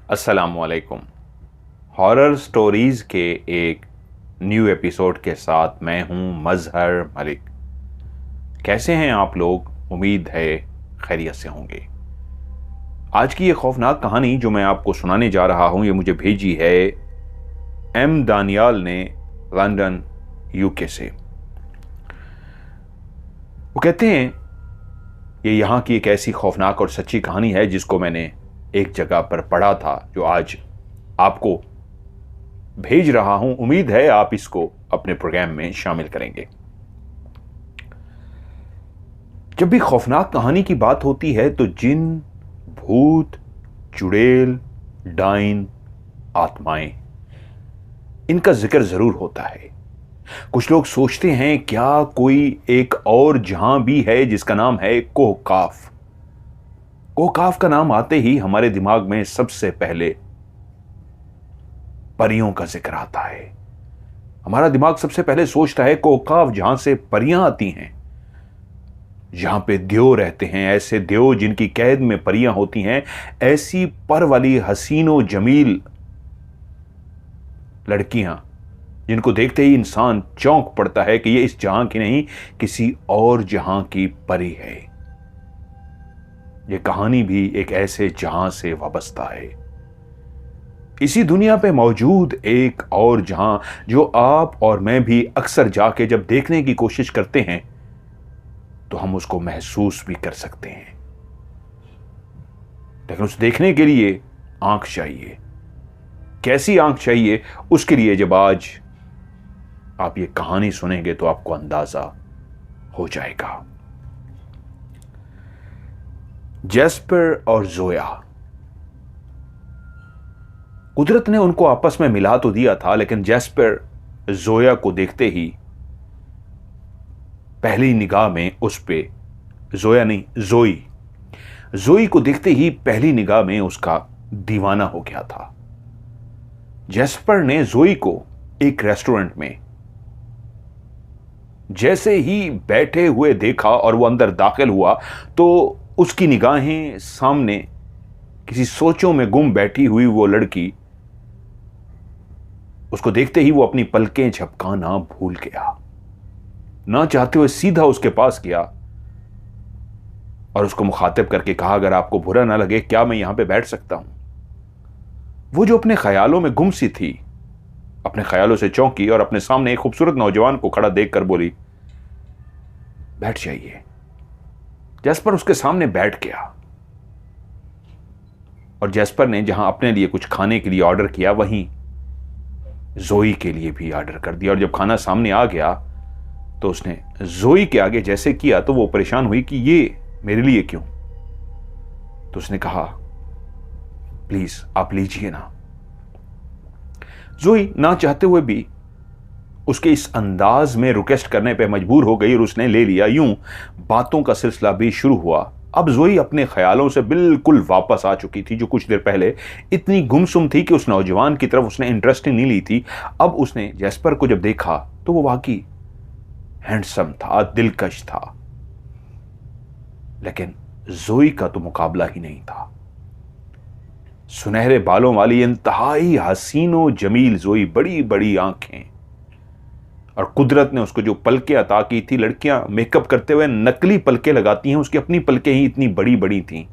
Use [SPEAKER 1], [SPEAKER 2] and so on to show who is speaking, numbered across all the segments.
[SPEAKER 1] अस्सलामुअलैकुम। Horror stories के एक न्यू एपिसोड के साथ मैं हूं मजहर मलिक। कैसे हैं आप लोग? उम्मीद है खैरियत से होंगे। आज की ये खौफनाक कहानी जो मैं आपको सुनाने जा रहा हूं, ये मुझे भेजी है एम दानियाल ने, लंदन यूके से। वो कहते हैं ये यहाँ की एक ऐसी खौफनाक और सच्ची कहानी है जिसको मैंने एक जगह पर पढ़ा था, जो आज आपको भेज रहा हूं। उम्मीद है आप इसको अपने प्रोग्राम में शामिल करेंगे। जब भी खौफनाक कहानी की बात होती है तो जिन, भूत, चुड़ैल, डाइन, आत्माएं, इनका जिक्र जरूर होता है। कुछ लोग सोचते हैं क्या कोई एक और जहां भी है जिसका नाम है कोहकाफ। कोहकाफ का नाम आते ही हमारे दिमाग में सबसे पहले परियों का जिक्र आता है। हमारा दिमाग सबसे पहले सोचता है कोहकाफ जहां से परियां आती हैं, जहां पे देव रहते हैं, ऐसे देव जिनकी कैद में परियां होती हैं, ऐसी पर वाली हसीनो जमील लड़कियां जिनको देखते ही इंसान चौंक पड़ता है कि ये इस जहां की नहीं, किसी और जहां की परी है। ये कहानी भी एक ऐसे जहां से वाबस्ता है। इसी दुनिया पे मौजूद एक और जहां जो आप और मैं भी अक्सर जाके जब देखने की कोशिश करते हैं तो हम उसको महसूस भी कर सकते हैं, लेकिन उस देखने के लिए आंख चाहिए। कैसी आंख चाहिए? उसके लिए जब आज आप ये कहानी सुनेंगे तो आपको अंदाजा हो जाएगा। जैस्पर और जोया, कुदरत ने उनको आपस में मिला तो दिया था, लेकिन जैस्पर जोया को देखते ही पहली निगाह में उस पे, जोया नहीं जोई को देखते ही पहली निगाह में उसका दीवाना हो गया था। जैस्पर ने जोई को एक रेस्टोरेंट में जैसे ही बैठे हुए देखा और वो अंदर दाखिल हुआ तो उसकी निगाहें सामने किसी सोचों में गुम बैठी हुई वो लड़की, उसको देखते ही वो अपनी पलकें झपकाना भूल गया। ना चाहते हुए सीधा उसके पास गया और उसको मुखातिब करके कहा, अगर आपको बुरा ना लगे क्या मैं यहां पे बैठ सकता हूं? वो जो अपने ख्यालों में गुम सी थी, अपने ख्यालों से चौंकी और अपने सामने एक खूबसूरत नौजवान को खड़ा देखकर बोली, बैठ जाइए। जैस्पर उसके सामने बैठ गया और जैस्पर ने जहां अपने लिए कुछ खाने के लिए ऑर्डर किया, वहीं जोई के लिए भी ऑर्डर कर दिया। और जब खाना सामने आ गया तो उसने जोई के आगे जैसे किया तो वो परेशान हुई कि ये मेरे लिए क्यों? तो उसने कहा, प्लीज आप लीजिए ना। जोई ना चाहते हुए भी उसके इस अंदाज में रिक्वेस्ट करने पे मजबूर हो गई और उसने ले लिया। यूं बातों का सिलसिला भी शुरू हुआ। अब जोई अपने ख्यालों से बिल्कुल वापस आ चुकी थी, जो कुछ देर पहले इतनी गुमसुम थी कि उस नौजवान की तरफ उसने इंटरेस्ट ही नहीं ली थी। अब उसने जैस्पर को जब देखा तो वो वाकई हैंडसम था, दिलकश था, लेकिन जोई का तो मुकाबला ही नहीं था। सुनहरे बालों वाली इंतहाई हसीनो जमील जोई, बड़ी बड़ी आंखें, और कुदरत ने उसको जो पलकें अता की थी, लड़कियां मेकअप करते हुए नकली पलकें लगाती हैं, उसकी अपनी पलकें ही इतनी बड़ी बड़ी थीं।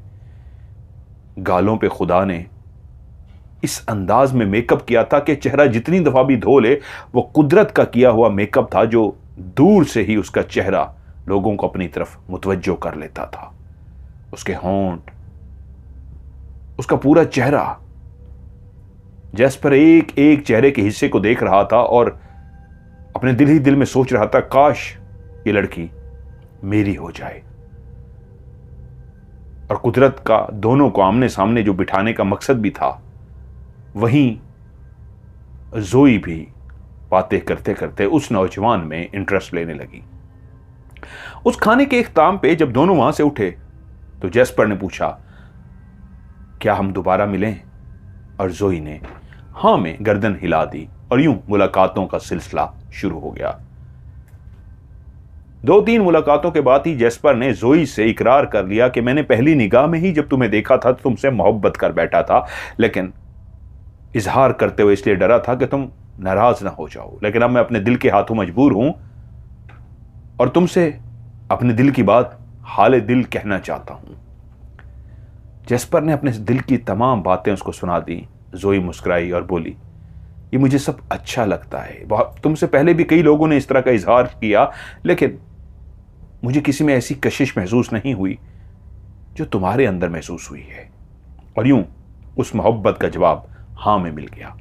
[SPEAKER 1] गालों पे खुदा ने इस अंदाज में मेकअप किया था कि चेहरा जितनी दफा भी धो ले वो कुदरत का किया हुआ मेकअप था, जो दूर से ही उसका चेहरा लोगों को अपनी तरफ मुतवज्जो कर लेता था। उसके होंठ, उसका पूरा चेहरा, जैस्पर एक एक चेहरे के हिस्से को देख रहा था और अपने दिल ही दिल में सोच रहा था, काश ये लड़की मेरी हो जाए। और कुदरत का दोनों को आमने सामने जो बिठाने का मकसद भी था, वहीं जोई भी बातें करते करते उस नौजवान में इंटरेस्ट लेने लगी। उस खाने के इख्तिताम पे जब दोनों वहां से उठे तो जैस्पर ने पूछा, क्या हम दोबारा मिलें? और जोई ने हां में गर्दन हिला दी और यूं मुलाकातों का सिलसिला शुरू हो गया। 2-3 मुलाकातों के बाद ही जैस्पर ने जोई से इकरार कर लिया कि मैंने पहली निगाह में ही जब तुम्हें देखा था तो तुमसे मोहब्बत कर बैठा था, लेकिन इजहार करते हुए इसलिए डरा था कि तुम नाराज ना हो जाओ, लेकिन अब मैं अपने दिल के हाथों मजबूर हूं और तुमसे अपने दिल की बात हाले दिल कहना चाहता हूं। जेस्पर ने अपने दिल की तमाम बातें उसको सुना दी। जोई मुस्कुराई और बोली, ये मुझे सब अच्छा लगता है। तुमसे पहले भी कई लोगों ने इस तरह का इजहार किया, लेकिन मुझे किसी में ऐसी कशिश महसूस नहीं हुई जो तुम्हारे अंदर महसूस हुई है। और यूं उस मोहब्बत का जवाब हां में मिल गया।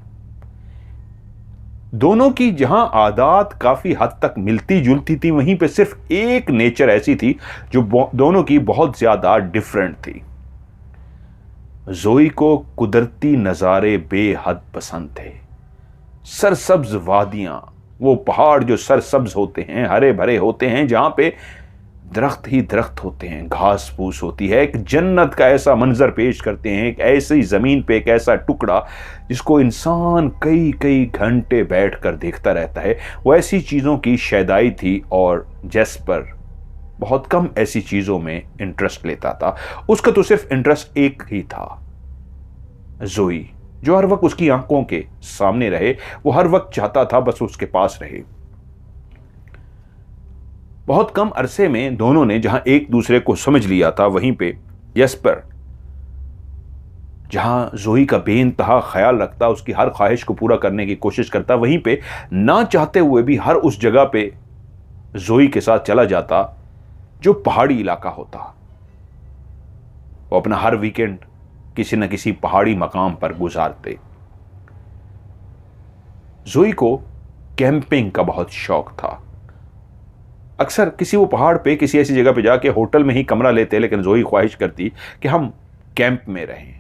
[SPEAKER 1] दोनों की जहां आदत काफी हद तक मिलती जुलती थी, वहीं पे सिर्फ एक नेचर ऐसी थी जो दोनों की बहुत ज्यादा डिफरेंट थी। जोई को कुदरती नजारे बेहद पसंद थे। सरसब्ज वादियां, वो पहाड़ जो सरसब्ज होते हैं, हरे भरे होते हैं, जहां पे दरख्त ही दरख्त होते हैं, घास फूस होती है, एक जन्नत का ऐसा मंजर पेश करते हैं, एक ऐसी जमीन पे एक ऐसा टुकड़ा जिसको इंसान कई कई घंटे बैठकर देखता रहता है। वो ऐसी चीजों की शैदाई थी और जेस्पर बहुत कम ऐसी चीजों में इंटरेस्ट लेता था। उसका तो सिर्फ इंटरेस्ट एक ही था, जोई, जो हर वक्त उसकी आंखों के सामने रहे। वो हर वक्त चाहता था बस उसके पास रहे। बहुत कम अरसे में दोनों ने जहां एक दूसरे को समझ लिया था, वहीं पे जेस्पर जहां जोई का बेइंतहा ख्याल रखता, उसकी हर ख्वाहिश को पूरा करने की कोशिश करता, वहीं पे ना चाहते हुए भी हर उस जगह पे जोई के साथ चला जाता जो पहाड़ी इलाका होता। वो अपना हर वीकेंड किसी न किसी पहाड़ी मकाम पर गुजारते। जोई को कैंपिंग का बहुत शौक था। अक्सर किसी वो पहाड़ पे किसी ऐसी जगह पे जाके होटल में ही कमरा लेते, लेकिन जोई ख्वाहिश करती कि हम कैंप में रहें,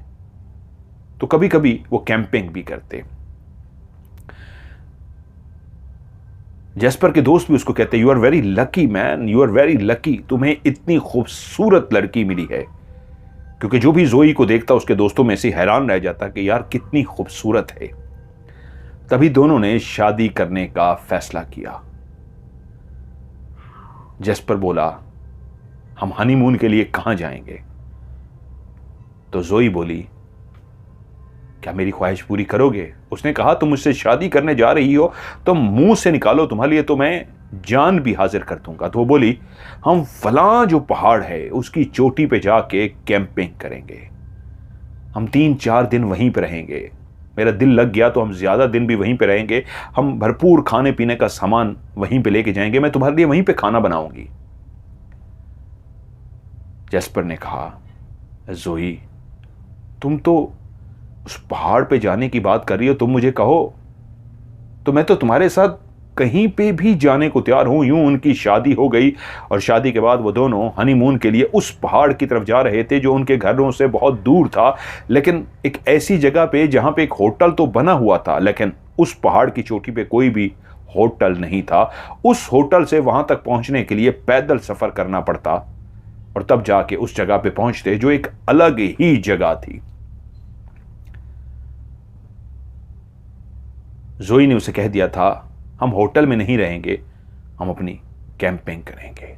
[SPEAKER 1] तो कभी कभी वो कैंपिंग भी करते। जेस्पर के दोस्त भी उसको कहते, you are very lucky man, you are very lucky, तुम्हें इतनी खूबसूरत लड़की मिली है। क्योंकि जो भी जोई को देखता उसके दोस्तों में से हैरान रह जाता कि यार कितनी खूबसूरत है। तभी दोनों ने शादी करने का फैसला किया। जेस्पर बोला, हम हनीमून के लिए कहां जाएंगे? तो जोई बोली, क्या मेरी ख्वाहिश पूरी करोगे? उसने कहा, तुम मुझसे शादी करने जा रही हो तो मुंह से निकालो, तुम्हारे लिए तो मैं जान भी हाजिर कर दूंगा। तो वो बोली, हम फलां जो पहाड़ है उसकी चोटी पे जाके कैंपिंग करेंगे, हम 3-4 दिन वहीं पे रहेंगे, मेरा दिल लग गया तो हम ज्यादा दिन भी वहीं पे रहेंगे, हम भरपूर खाने पीने का सामान वहीं पे लेके जाएंगे, मैं तुम्हारे लिए वहीं पे खाना बनाऊंगी। जेस्पर ने कहा, जोई तुम तो उस पहाड़ पे जाने की बात कर रही हो, तुम मुझे कहो तो मैं तो तुम्हारे साथ कहीं पे भी जाने को तैयार हूं। यूं उनकी शादी हो गई और शादी के बाद वो दोनों हनीमून के लिए उस पहाड़ की तरफ जा रहे थे जो उनके घरों से बहुत दूर था, लेकिन एक ऐसी जगह पे जहां पे एक होटल तो बना हुआ था, लेकिन उस पहाड़ की चोटी पे कोई भी होटल नहीं था। उस होटल से वहां तक पहुंचने के लिए पैदल सफर करना पड़ता और तब जाके उस जगह पे पहुंचते जो एक अलग ही जगह थी। जोई ने उसे कह दिया था, हम होटल में नहीं रहेंगे, हम अपनी कैंपिंग करेंगे।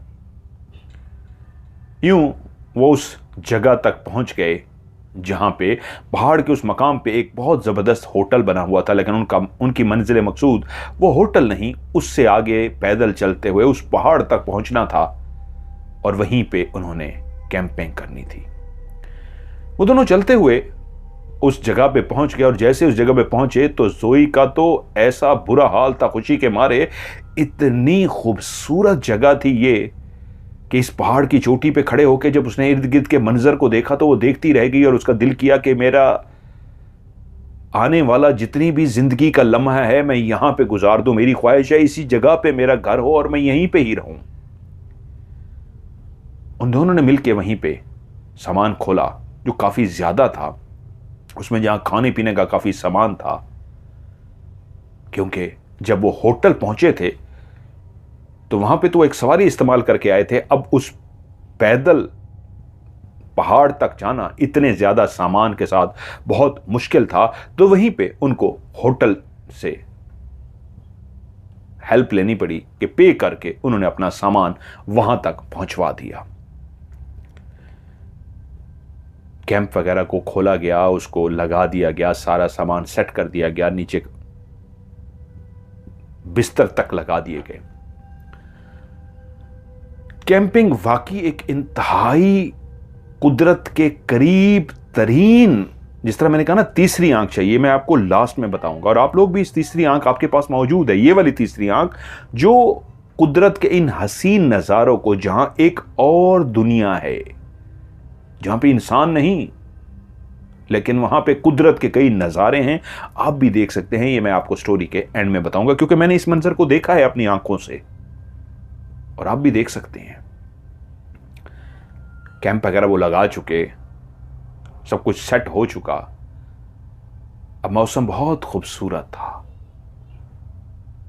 [SPEAKER 1] यूं वो उस जगह तक पहुंच गए जहां पे पहाड़ के उस मकाम पे एक बहुत जबरदस्त होटल बना हुआ था, लेकिन उनकी मंजिल मकसूद वो होटल नहीं, उससे आगे पैदल चलते हुए उस पहाड़ तक पहुंचना था और वहीं पे उन्होंने कैंपिंग करनी थी। वो दोनों चलते हुए उस जगह पे पहुंच गए और जैसे उस जगह पे पहुंचे तो जोई का तो ऐसा बुरा हाल था खुशी के मारे। इतनी खूबसूरत जगह थी ये कि इस पहाड़ की चोटी पे खड़े होकर जब उसने इर्द गिर्द के मंजर को देखा तो वो देखती रह गई और उसका दिल किया कि मेरा आने वाला जितनी भी जिंदगी का लम्हा है मैं यहां पे गुजार दूं, मेरी ख्वाहिश है इसी जगह पे मेरा घर हो और मैं यहीं पे ही रहूं। उन दोनों ने मिलकर वहीं पे सामान खोला जो काफी ज्यादा था, उसमें जहां खाने पीने का काफी सामान था, क्योंकि जब वो होटल पहुंचे थे तो वहां पे तो एक सवारी इस्तेमाल करके आए थे, अब उस पैदल पहाड़ तक जाना इतने ज्यादा सामान के साथ बहुत मुश्किल था। तो वहीं पे उनको होटल से हेल्प लेनी पड़ी कि पे करके उन्होंने अपना सामान वहां तक पहुंचवा दिया। कैंप वगैरह को खोला गया, उसको लगा दिया गया, सारा सामान सेट कर दिया गया, नीचे बिस्तर तक लगा दिए गए। कैंपिंग वाकई एक इंतहाई कुदरत के करीब तरीन, जिस तरह मैंने कहा ना तीसरी आंख चाहिए, मैं आपको लास्ट में बताऊंगा, और आप लोग भी इस तीसरी आंख आपके पास मौजूद है, ये वाली तीसरी आंख जो कुदरत के इन हसीन नजारों को, जहां एक और दुनिया है, जहां पे इंसान नहीं लेकिन वहां पे कुदरत के कई नजारे हैं, आप भी देख सकते हैं। ये मैं आपको स्टोरी के एंड में बताऊंगा, क्योंकि मैंने इस मंजर को देखा है अपनी आंखों से, और आप भी देख सकते हैं। कैंप वगैरह वो लगा चुके, सब कुछ सेट हो चुका, अब मौसम बहुत खूबसूरत था,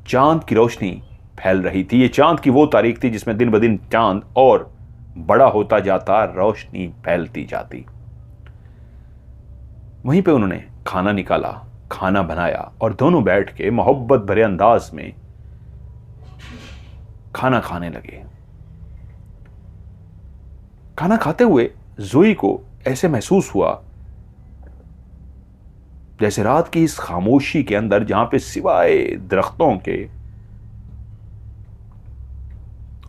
[SPEAKER 1] चांद की रोशनी फैल रही थी। ये चांद की वो तारीख थी जिसमें दिन ब दिन चांद और बड़ा होता जाता, रोशनी फैलती जाती। वहीं पे उन्होंने खाना निकाला, खाना बनाया, और दोनों बैठ के मोहब्बत भरे अंदाज में खाना खाने लगे। खाना खाते हुए जोई को ऐसे महसूस हुआ जैसे रात की इस खामोशी के अंदर, जहां पे सिवाय दरख्तों के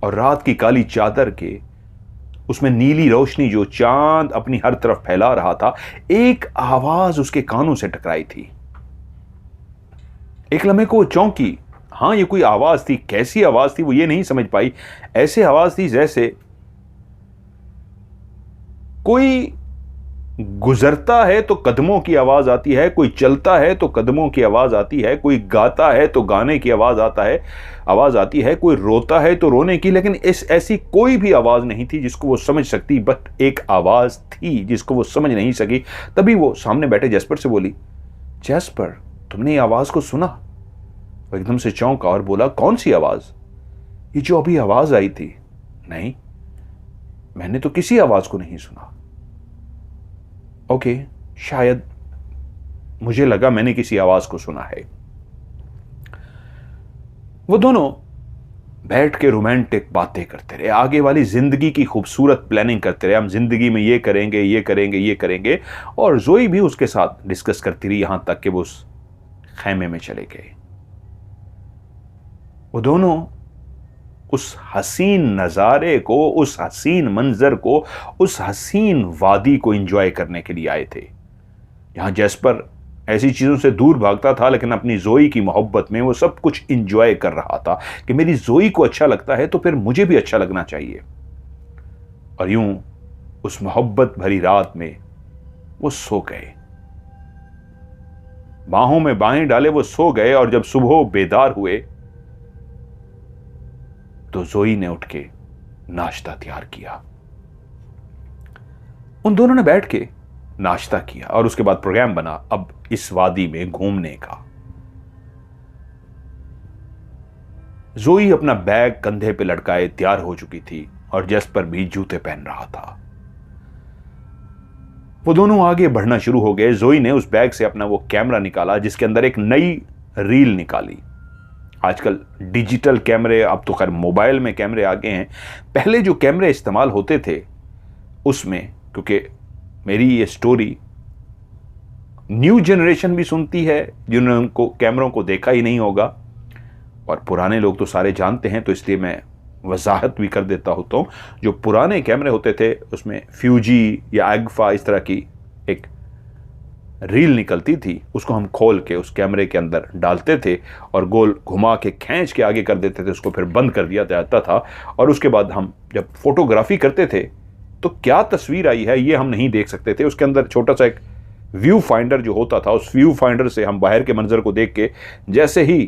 [SPEAKER 1] और रात की काली चादर के, उसमें नीली रोशनी जो चांद अपनी हर तरफ फैला रहा था, एक आवाज उसके कानों से टकराई थी। एक लम्हे को चौंकी। हां, ये कोई आवाज थी, कैसी आवाज थी वो ये नहीं समझ पाई। ऐसे आवाज थी जैसे कोई गुजरता है तो कदमों की आवाज आती है, कोई चलता है तो कदमों की आवाज आती है, कोई गाता है तो गाने की आवाज आती है, कोई रोता है तो रोने की, लेकिन ऐसी कोई भी आवाज नहीं थी जिसको वो समझ सकती। बट एक आवाज थी जिसको वो समझ नहीं सकी। तभी वो सामने बैठे जैस्पर से बोली, जैस्पर, तुमने ये आवाज को सुना? वो एकदम से चौंका और बोला, कौन सी आवाज? ये जो अभी आवाज आई थी। नहीं, मैंने तो किसी आवाज को नहीं सुना। ओके, शायद मुझे लगा मैंने किसी आवाज को सुना है। वो दोनों बैठ के रोमांटिक बातें करते रहे, आगे वाली जिंदगी की खूबसूरत प्लानिंग करते रहे। हम जिंदगी में ये करेंगे, ये करेंगे, ये करेंगे, और जोई भी उसके साथ डिस्कस करती रही, यहां तक कि वो उस खैमे में चले गए। वो दोनों उस हसीन नज़ारे को, उस हसीन मंजर को, उस हसीन वादी को एंजॉय करने के लिए आए थे। यहां जैस्पर ऐसी चीज़ों से दूर भागता था, लेकिन अपनी जोई की मोहब्बत में वो सब कुछ एंजॉय कर रहा था कि मेरी जोई को अच्छा लगता है तो फिर मुझे भी अच्छा लगना चाहिए। और यूं उस मोहब्बत भरी रात में वो सो गए, बाहों में बाहें डाले वो सो गए। और जब सुबह बेदार हुए तो जोई ने उठ के नाश्ता तैयार किया। उन दोनों ने बैठ के नाश्ता किया और उसके बाद प्रोग्राम बना अब इस वादी में घूमने का। जोई अपना बैग कंधे पे लटकाए तैयार हो चुकी थी और जैस्पर भी जूते पहन रहा था। वो दोनों आगे बढ़ना शुरू हो गए। जोई ने उस बैग से अपना वो कैमरा निकाला जिसके अंदर एक नई रील निकाली। आजकल डिजिटल कैमरे, अब तो खैर मोबाइल में कैमरे आ गए हैं। पहले जो कैमरे इस्तेमाल होते थे उसमें, क्योंकि मेरी ये स्टोरी न्यू जनरेशन भी सुनती है जिन्होंने उनको कैमरों को देखा ही नहीं होगा, और पुराने लोग तो सारे जानते हैं, तो इसलिए मैं वजाहत भी कर देता होता हूँ। जो पुराने कैमरे होते थे उसमें फ्यूजी या एग्फा इस तरह की एक रील निकलती थी, उसको हम खोल के उस कैमरे के अंदर डालते थे और गोल घुमा के खींच के आगे कर देते थे, उसको फिर बंद कर दिया जाता था। और उसके बाद हम जब फोटोग्राफी करते थे तो क्या तस्वीर आई है ये हम नहीं देख सकते थे। उसके अंदर छोटा सा एक व्यू फाइंडर जो होता था, उस व्यू फाइंडर से हम बाहर के मंजर को देख के जैसे ही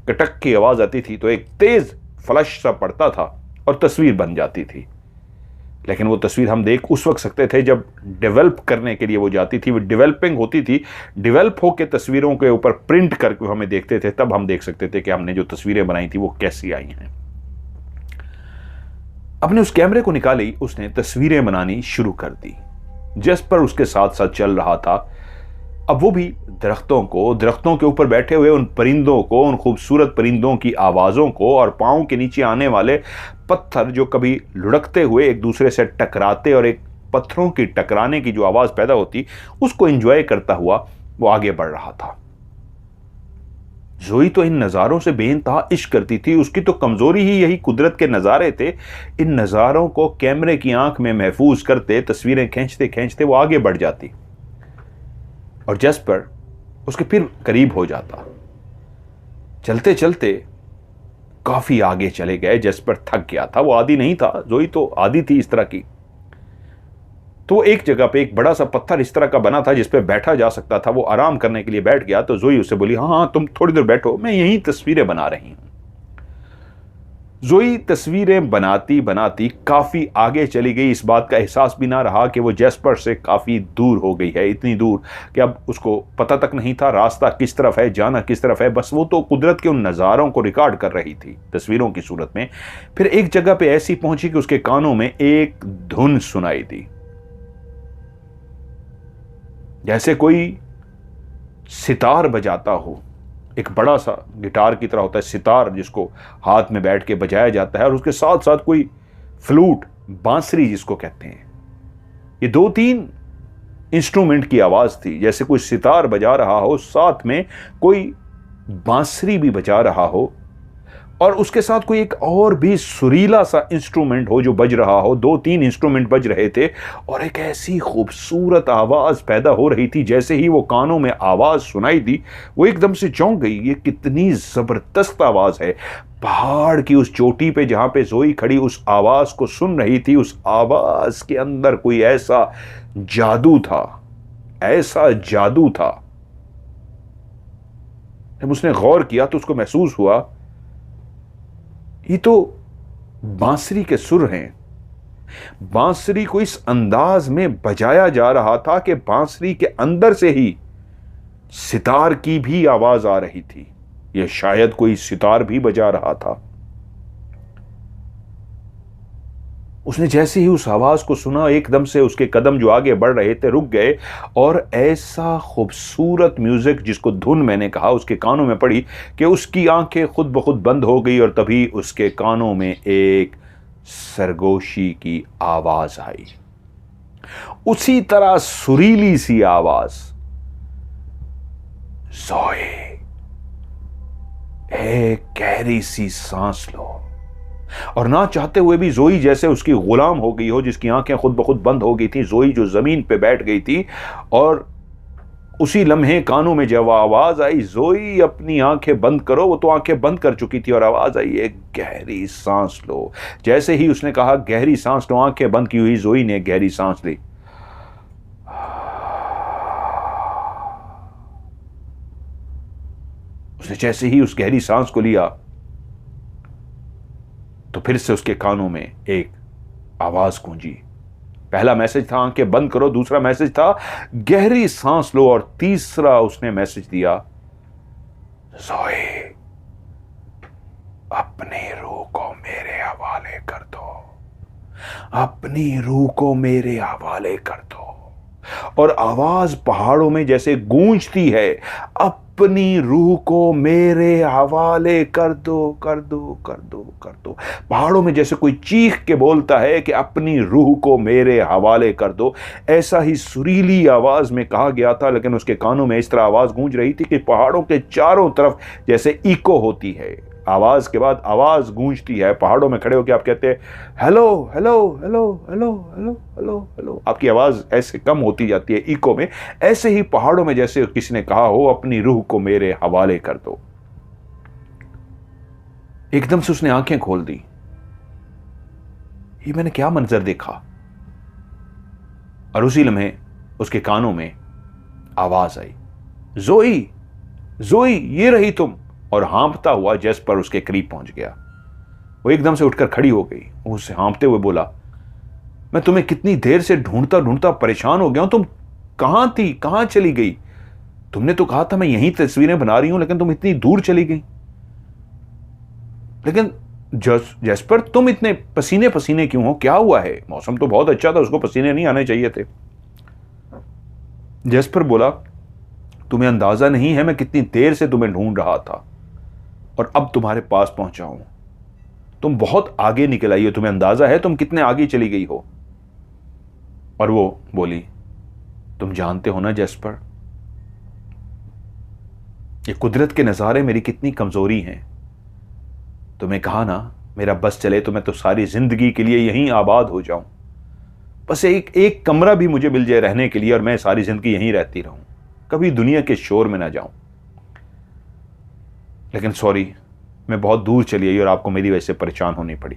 [SPEAKER 1] कटक की आवाज आती थी तो एक तेज फ्लश सा पड़ता था और तस्वीर बन जाती थी। लेकिन वो तस्वीर हम देख उस वक्त सकते थे जब डेवलप करने के लिए वो जाती थी, वो डेवलपिंग होती थी। डेवलप होकर तस्वीरों के ऊपर प्रिंट करके हमें देखते थे, तब हम देख सकते थे कि हमने जो तस्वीरें बनाई थी वो कैसी आई हैं। अपने उस कैमरे को निकाली, उसने तस्वीरें बनानी शुरू कर दी। जैस्पर उसके साथ साथ चल रहा था। अब वो भी दरख्तों के ऊपर बैठे हुए उन परिंदों को, उन खूबसूरत परिंदों की आवाज़ों को, और पाँव के नीचे आने वाले पत्थर जो कभी लुढ़कते हुए एक दूसरे से टकराते और एक पत्थरों की टकराने की जो आवाज पैदा होती, उसको एंजॉय करता हुआ वो आगे बढ़ रहा था। जोई तो इन नज़ारों से बेइंतहा इश्क करती थी। उसकी तो कमजोरी ही यही कुदरत के नज़ारे थे। इन नज़ारों को कैमरे की आंख में महफूज करते, तस्वीरें खींचते खींचते वो आगे बढ़ जाती और जैस्पर उसके फिर करीब हो जाता। चलते चलते काफी आगे चले गए। जैस्पर थक गया था, वो आदी नहीं था, जोई तो आदी थी इस तरह की। तो एक जगह पे एक बड़ा सा पत्थर इस तरह का बना था जिस पे बैठा जा सकता था। वो आराम करने के लिए बैठ गया तो जोई उसे बोली, हाँ हाँ तुम थोड़ी देर बैठो, मैं यहीं तस्वीरें बना रही हूं। जोई तस्वीरें बनाती बनाती काफी आगे चली गई। इस बात का एहसास भी ना रहा कि वो जैस्पर से काफी दूर हो गई है, इतनी दूर कि अब उसको पता तक नहीं था रास्ता किस तरफ है, जाना किस तरफ है। बस वो तो कुदरत के उन नज़ारों को रिकॉर्ड कर रही थी तस्वीरों की सूरत में। फिर एक जगह पे ऐसी पहुंची कि उसके कानों में एक धुन सुनाई दी, जैसे कोई सितार बजाता हो। एक बड़ा सा गिटार की तरह होता है सितार, जिसको हाथ में बैठ के बजाया जाता है, और उसके साथ साथ कोई फ्लूट, बांसुरी जिसको कहते हैं। ये 2-3 इंस्ट्रूमेंट की आवाज थी, जैसे कोई सितार बजा रहा हो, साथ में कोई बांसुरी भी बजा रहा हो, और उसके साथ कोई एक और भी सुरीला सा इंस्ट्रूमेंट हो जो बज रहा हो। 2-3 इंस्ट्रूमेंट बज रहे थे और एक ऐसी खूबसूरत आवाज पैदा हो रही थी। जैसे ही वो कानों में आवाज सुनाई दी, वो एकदम से चौंक गई। ये कितनी जबरदस्त आवाज है। पहाड़ की उस चोटी पे जहां पे जोई खड़ी उस आवाज को सुन रही थी, उस आवाज के अंदर कोई ऐसा जादू था, ऐसा जादू था। जब उसने गौर किया तो उसको महसूस हुआ ये तो बांसुरी के सुर हैं। बांसुरी को इस अंदाज में बजाया जा रहा था कि बांसुरी के अंदर से ही सितार की भी आवाज आ रही थी। यह शायद कोई सितार भी बजा रहा था। उसने जैसे ही उस आवाज को सुना, एकदम से उसके कदम जो आगे बढ़ रहे थे रुक गए, और ऐसा खूबसूरत म्यूजिक, जिसको धुन मैंने कहा, उसके कानों में पड़ी कि उसकी आंखें खुद ब खुद बंद हो गई। और तभी उसके कानों में एक सरगोशी की आवाज आई, उसी तरह सुरीली सी आवाज, जोए एक गहरी सी सांस लो। और ना चाहते हुए भी जोई जैसे उसकी गुलाम हो गई हो, जिसकी आंखें खुद ब खुद बंद हो गई थी। जोई जो जमीन पे बैठ गई थी, और उसी लम्हे कानों में जब आवाज आई, जोई अपनी आंखें बंद करो, वो तो आंखें बंद कर चुकी थी, और आवाज आई, एक गहरी सांस लो। जैसे ही उसने कहा गहरी सांस लो, आंखें बंद की हुई जोई ने गहरी सांस ली। उसने जैसे ही उस गहरी सांस को लिया तो फिर से उसके कानों में एक आवाज गूंजी। पहला मैसेज था आंखें बंद करो, दूसरा मैसेज था गहरी सांस लो, और तीसरा उसने मैसेज दिया, जोए अपनी रूह को मेरे हवाले कर दो, अपनी रूह को मेरे हवाले कर दो। और आवाज पहाड़ों में जैसे गूंजती है, अपनी रूह को मेरे हवाले कर दो, कर दो, कर दो, कर दो। पहाड़ों में जैसे कोई चीख के बोलता है कि अपनी रूह को मेरे हवाले कर दो। ऐसा ही सुरीली आवाज में कहा गया था, लेकिन उसके कानों में इस तरह आवाज गूंज रही थी कि पहाड़ों के चारों तरफ जैसे इको होती है, आवाज के बाद आवाज गूंजती है। पहाड़ों में खड़े होकर आप कहते हैं hello hello hello hello hello hello hello, आपकी आवाज ऐसे कम होती जाती है इको में। ऐसे ही पहाड़ों में जैसे किसी ने कहा हो, अपनी रूह को मेरे हवाले कर दो। एकदम से उसने आंखें खोल दी। ये मैंने क्या मंजर देखा? और उसी लम्हे उसके कानों में आवाज आई, जोई जोई ये रही तुम। और हाँफता हुआ जैस्पर उसके करीब पहुंच गया। वो एकदम से उठकर खड़ी हो गई, उससे हाँफते हुए बोला, मैं तुम्हें कितनी देर से ढूंढता ढूंढता परेशान हो गया हूं, तुम कहां थी, कहां चली गई? तुमने तो कहा था मैं यहीं तस्वीरें बना रही हूं, लेकिन तुम इतनी दूर चली गई। लेकिन जैस्पर तुम इतने पसीने पसीने क्यों हो? क्या हुआ है? मौसम तो बहुत अच्छा था, उसको पसीने नहीं आने चाहिए थे। जैस्पर बोला, तुम्हें अंदाजा नहीं है मैं कितनी देर से तुम्हें ढूंढ रहा था, और अब तुम्हारे पास पहुंचा हूं। तुम बहुत आगे निकल आई हो, तुम्हें अंदाजा है तुम कितने आगे चली गई हो? और वो बोली, तुम जानते हो ना जैस्पर, ये कुदरत के नज़ारे मेरी कितनी कमज़ोरी हैं। तुम्हें कहा ना, मेरा बस चले तो मैं तो सारी ज़िंदगी के लिए यहीं आबाद हो जाऊं। बस एक कमरा भी मुझे मिल जाए रहने के लिए और मैं सारी ज़िंदगी यहीं रहती रहूं, कभी दुनिया के शोर में ना जाऊं। लेकिन सॉरी, मैं बहुत दूर चली आई और आपको मेरी वजह से परेशान होनी पड़ी।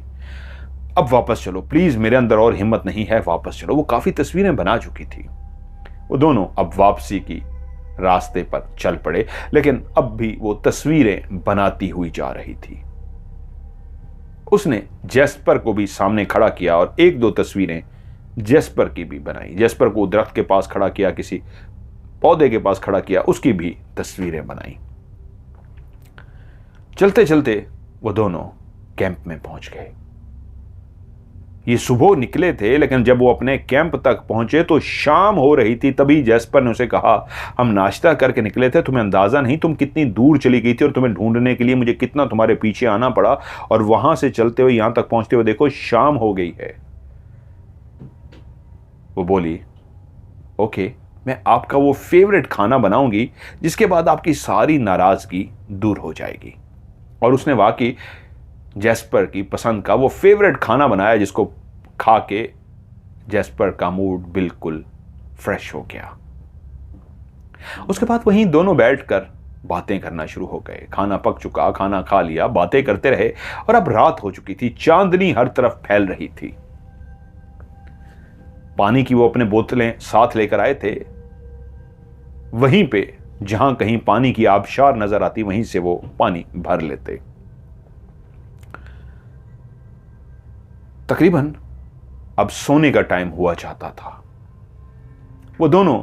[SPEAKER 1] अब वापस चलो प्लीज़, मेरे अंदर और हिम्मत नहीं है, वापस चलो। वो काफ़ी तस्वीरें बना चुकी थी। वो दोनों अब वापसी की रास्ते पर चल पड़े, लेकिन अब भी वो तस्वीरें बनाती हुई जा रही थी। उसने जैस्पर को भी सामने खड़ा किया और एक दो तस्वीरें जैस्पर की भी बनाई। जैस्पर को दरख्त के पास खड़ा किया, किसी पौधे के पास खड़ा किया, उसकी भी तस्वीरें बनाई। चलते चलते वो दोनों कैंप में पहुंच गए। ये सुबह निकले थे, लेकिन जब वो अपने कैंप तक पहुंचे तो शाम हो रही थी। तभी जैस्पर ने उसे कहा, हम नाश्ता करके निकले थे, तुम्हें अंदाजा नहीं तुम कितनी दूर चली गई थी और तुम्हें ढूंढने के लिए मुझे कितना तुम्हारे पीछे आना पड़ा, और वहां से चलते हुए यहां तक पहुंचते हुए देखो शाम हो गई है। वो बोली, ओके, मैं आपका वो फेवरेट खाना बनाऊंगी जिसके बाद आपकी सारी नाराजगी दूर हो जाएगी। और उसने वाकई जैस्पर की पसंद का वो फेवरेट खाना बनाया, जिसको खा के जैस्पर का मूड बिल्कुल फ्रेश हो गया। उसके बाद वहीं दोनों बैठकर बातें करना शुरू हो गए। खाना पक चुका, खाना खा लिया, बातें करते रहे और अब रात हो चुकी थी। चांदनी हर तरफ फैल रही थी। पानी की वो अपने बोतलें साथ लेकर आए थे। वहीं पे जहां कहीं पानी की आबशार नजर आती, वहीं से वो पानी भर लेते। तकरीबन अब सोने का टाइम हुआ चाहता था। वो दोनों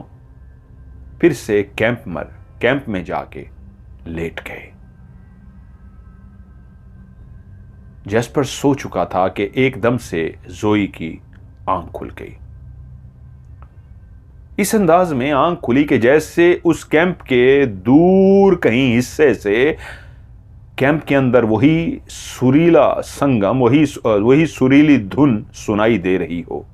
[SPEAKER 1] फिर से कैंप में जाके लेट गए। जैस्पर सो चुका था कि एकदम से जोई की आंख खुल गई। इस अंदाज में आंख खुली कि जैसे उस कैंप के दूर कहीं हिस्से से कैंप के अंदर वही सुरीला संगम, वही सुरीली धुन सुनाई दे रही हो।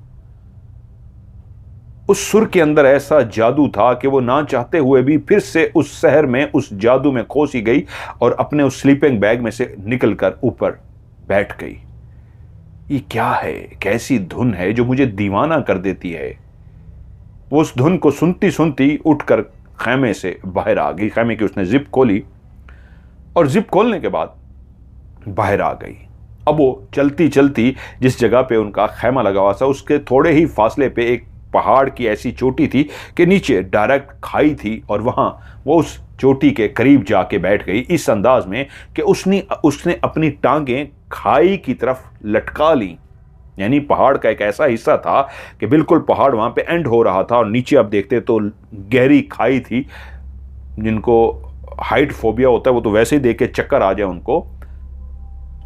[SPEAKER 1] उस सुर के अंदर ऐसा जादू था कि वो ना चाहते हुए भी फिर से उस शहर में, उस जादू में खो सी गई और अपने उस स्लीपिंग बैग में से निकलकर ऊपर बैठ गई। ये क्या है, कैसी धुन है जो मुझे दीवाना कर देती है। वो उस धुन को सुनती सुनती उठकर खैमे से बाहर आ गई। खैमे की उसने जिप खोली और जिप खोलने के बाद बाहर आ गई। अब वो चलती चलती जिस जगह पे उनका खैमा लगा हुआ था, उसके थोड़े ही फासले पे एक पहाड़ की ऐसी चोटी थी कि नीचे डायरेक्ट खाई थी, और वहां वो उस चोटी के करीब जाके बैठ गई इस अंदाज में कि उसने अपनी टांगें खाई की तरफ लटका ली। यानी पहाड़ का एक ऐसा हिस्सा था कि बिल्कुल पहाड़ वहां पे एंड हो रहा था और नीचे आप देखते तो गहरी खाई थी। जिनको हाइट फोबिया होता है वो तो वैसे ही देख के चक्कर आ जाए उनको।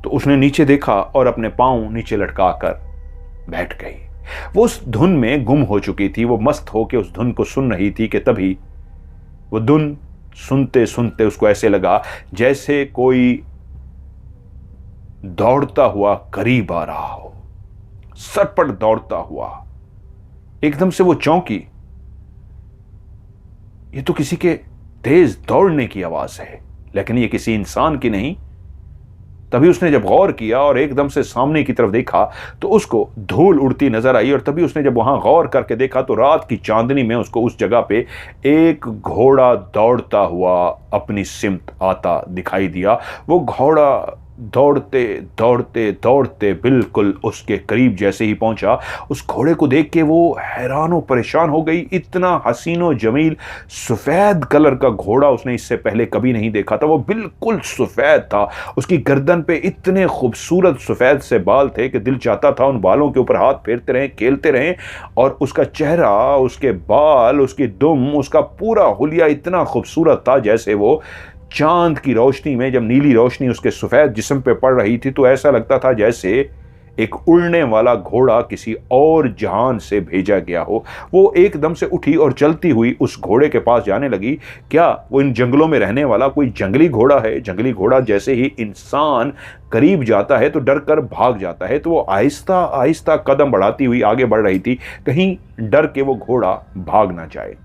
[SPEAKER 1] तो उसने नीचे देखा और अपने पांव नीचे लटका कर बैठ गई। वो उस धुन में गुम हो चुकी थी। वो मस्त होकर उस धुन को सुन रही थी कि तभी वो धुन सुनते सुनते उसको ऐसे लगा जैसे कोई दौड़ता हुआ करीब आ रहा हो, सरपट दौड़ता हुआ। एकदम से वो चौंकी। ये तो किसी के तेज दौड़ने की आवाज है, लेकिन ये किसी इंसान की नहीं। तभी उसने जब गौर किया और एकदम से सामने की तरफ देखा तो उसको धूल उड़ती नजर आई। और तभी उसने जब वहां गौर करके देखा तो रात की चांदनी में उसको उस जगह पे एक घोड़ा दौड़ता हुआ अपनी सिमत आता दिखाई दिया। वो घोड़ा दौड़ते दौड़ते दौड़ते बिल्कुल उसके करीब जैसे ही पहुंचा, उस घोड़े को देख के वो हैरान और परेशान हो गई। इतना हसीनो जमील सफेद कलर का घोड़ा उसने इससे पहले कभी नहीं देखा था। वो बिल्कुल सफेद था। उसकी गर्दन पे इतने खूबसूरत सफेद से बाल थे कि दिल चाहता था उन बालों के ऊपर हाथ फेरते रहें, खेलते रहें। और उसका चेहरा, उसके बाल, उसकी दुम, उसका पूरा हुलिया इतना खूबसूरत था जैसे वो चांद की रोशनी में जब नीली रोशनी उसके सफेद जिस्म पे पड़ रही थी तो ऐसा लगता था जैसे एक उड़ने वाला घोड़ा किसी और जहान से भेजा गया हो। वो एकदम से उठी और चलती हुई उस घोड़े के पास जाने लगी। क्या वो इन जंगलों में रहने वाला कोई जंगली घोड़ा है? जंगली घोड़ा जैसे ही इंसान करीब जाता है तो डर कर भाग जाता है। तो वो आहिस्ता आहिस्ता कदम बढ़ाती हुई आगे बढ़ रही थी, कहीं डर के वो घोड़ा भाग ना जाए।